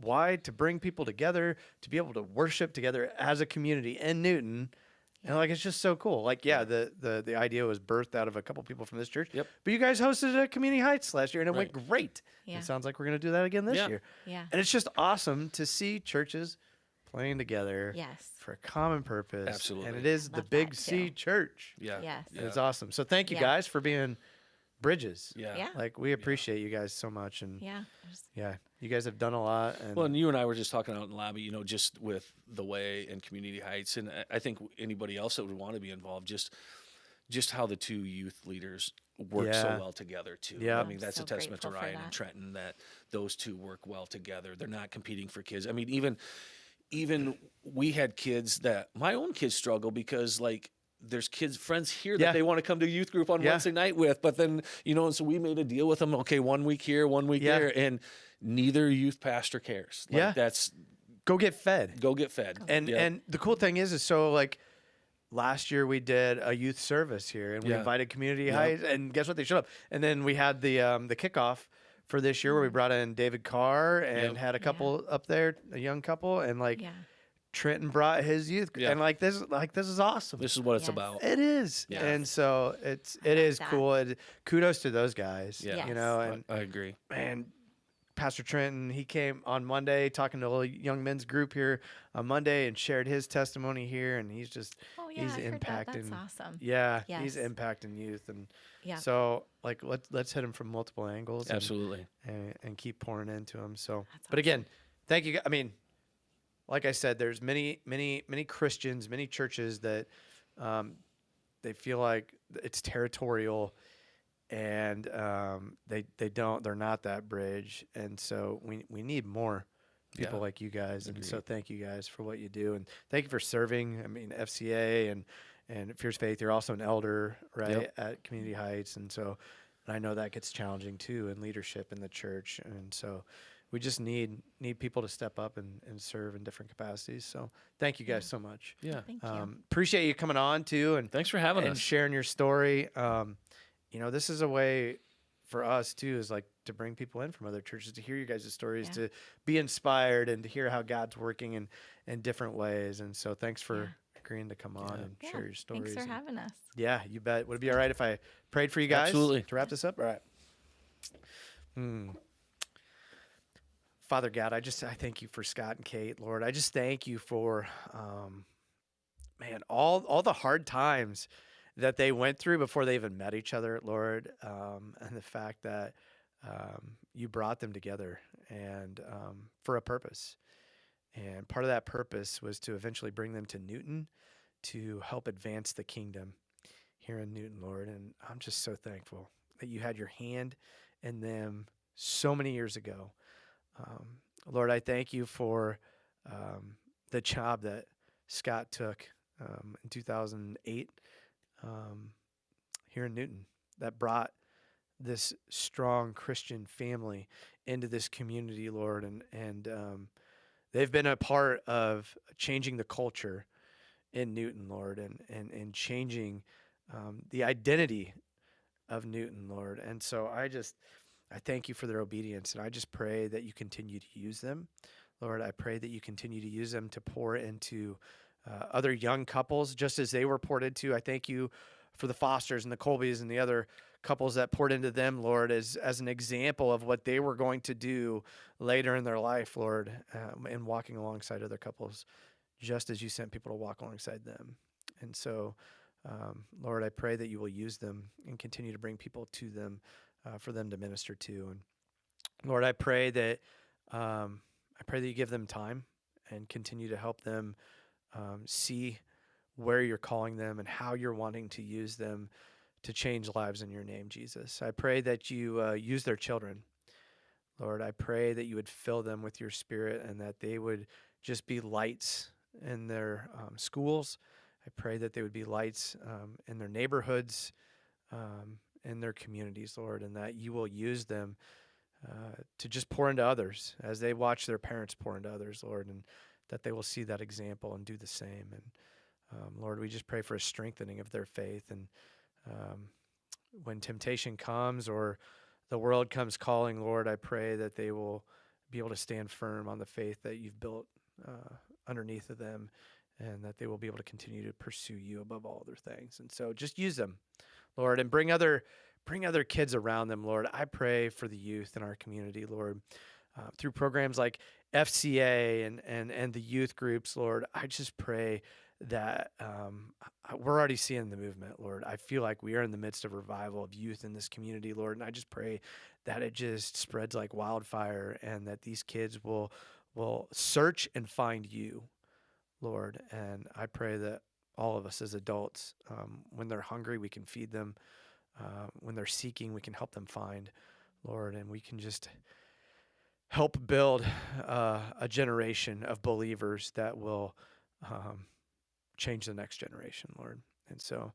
why? To bring people together, to be able to worship together as a community in Newton. And it's just so cool. Like, the idea was birthed out of a couple people from this church.
Yep.
But you guys hosted at Community Heights last year, and it went great.
Yeah.
It sounds like we're going to do that again this year.
Yeah.
And it's just awesome to see churches playing together for a common purpose.
Absolutely.
And it is the
Love
Big
that,
C
too.
church.
Yes.
And it's awesome. So thank you guys for being bridges.
Yeah.
Like, we appreciate you guys so much. And
Yeah.
you guys have done a lot. And
Well, and you and I were just talking out in the lobby, just with the Way and Community Heights, and I think anybody else that would want to be involved, just how the two youth leaders work so well together too.
Yeah.
I mean, that's
So
a testament to
grateful for
Ryan and
that.
Trenton, that those two work well together. They're not competing for kids. I mean, even we had kids that my own kids struggle because, like, there's friends here that they want to come to youth group on Wednesday night with, but then, and so we made a deal with them. Okay, 1 week here, 1 week there, and neither youth pastor cares. Like, that's
go get fed.
go get fed.
And the cool thing is so, like, last year we did a youth service here, and we invited Community Heights, and guess what? They showed up. And then we had the kickoff for this year where we brought in David Carr and had a couple up there, a young couple, and Trenton brought his youth, and this is awesome.
This is what it's about.
It is, and so it is
that.
cool. Kudos to those guys.
Yeah.
You know, and
I agree.
man, Pastor Trenton, he came on Monday talking to a little young men's group here on Monday and shared his testimony here, and he's just he's
I heard that.
impacting.
That's awesome.
Yeah, he's
Yes.
impacting youth, and
Yeah.
so like let's hit him from multiple angles.
Absolutely.
And keep pouring into him. So,
That's
but again, thank you. I mean, like I said, there's many Christians, many churches that they feel like it's territorial, and they're not that bridge, and so we need more people like you guys. And so thank you guys for what you do, and thank you for serving. I mean, FCA and Fierce Faith, you're also an elder, right, at Community Heights, and so And I know that gets challenging too in leadership in the church. And so we just need people to step up and serve in different capacities. So thank you guys so much.
Yeah.
Thank you.
Appreciate you coming on too
Thanks for having
and
us.
sharing your story. This is a way for us too, is like to bring people in from other churches to hear you guys' stories,
Yeah.
to be inspired and to hear how God's working in different ways. And so thanks for agreeing to come on and share your stories.
Thanks for
And
having us.
yeah, you bet. Would it be all right if I prayed for you guys
Absolutely.
to wrap this up? All right. Father God, I thank you for Scott and Kate, Lord. I just thank you for, all the hard times that they went through before they even met each other, Lord, and the fact that you brought them together and for a purpose. And part of that purpose was to eventually bring them to Newton to help advance the kingdom here in Newton, Lord. And I'm just so thankful that you had your hand in them so many years ago. Lord, I thank you for the job that Scott took in 2008 here in Newton that brought this strong Christian family into this community, Lord. And they've been a part of changing the culture in Newton, Lord, and changing the identity of Newton, Lord. And so I thank you for their obedience, and I just pray that you continue to use them. Lord, I pray that you continue to use them to pour into other young couples, just as they were poured into. I thank you for the Fosters and the Colbys and the other couples that poured into them, Lord, as an example of what they were going to do later in their life, Lord, and walking alongside other couples, just as you sent people to walk alongside them. And so, Lord, I pray that you will use them and continue to bring people to them for them to minister to. And Lord, I pray that you give them time and continue to help them see where you're calling them and how you're wanting to use them to change lives in your name, Jesus. I pray that you use their children. Lord, I pray that you would fill them with your spirit and that they would just be lights in their schools. I pray that they would be lights in their neighborhoods, in their communities, Lord, and that you will use them to just pour into others as they watch their parents pour into others, Lord, and that they will see that example and do the same. And Lord, we just pray for a strengthening of their faith. And when temptation comes or the world comes calling, Lord, I pray that they will be able to stand firm on the faith that you've built underneath of them, and that they will be able to continue to pursue you above all other things. And so just use them, Lord, and bring other kids around them, Lord. I pray for the youth in our community, Lord, through programs like FCA and the youth groups, Lord. I just pray that we're already seeing the movement, Lord. I feel like we are in the midst of revival of youth in this community, Lord, and I just pray that it just spreads like wildfire and that these kids will search and find you, Lord. And I pray that all of us as adults, when they're hungry, we can feed them. When they're seeking, we can help them find, Lord, and we can just help build a generation of believers that will change the next generation, Lord. And so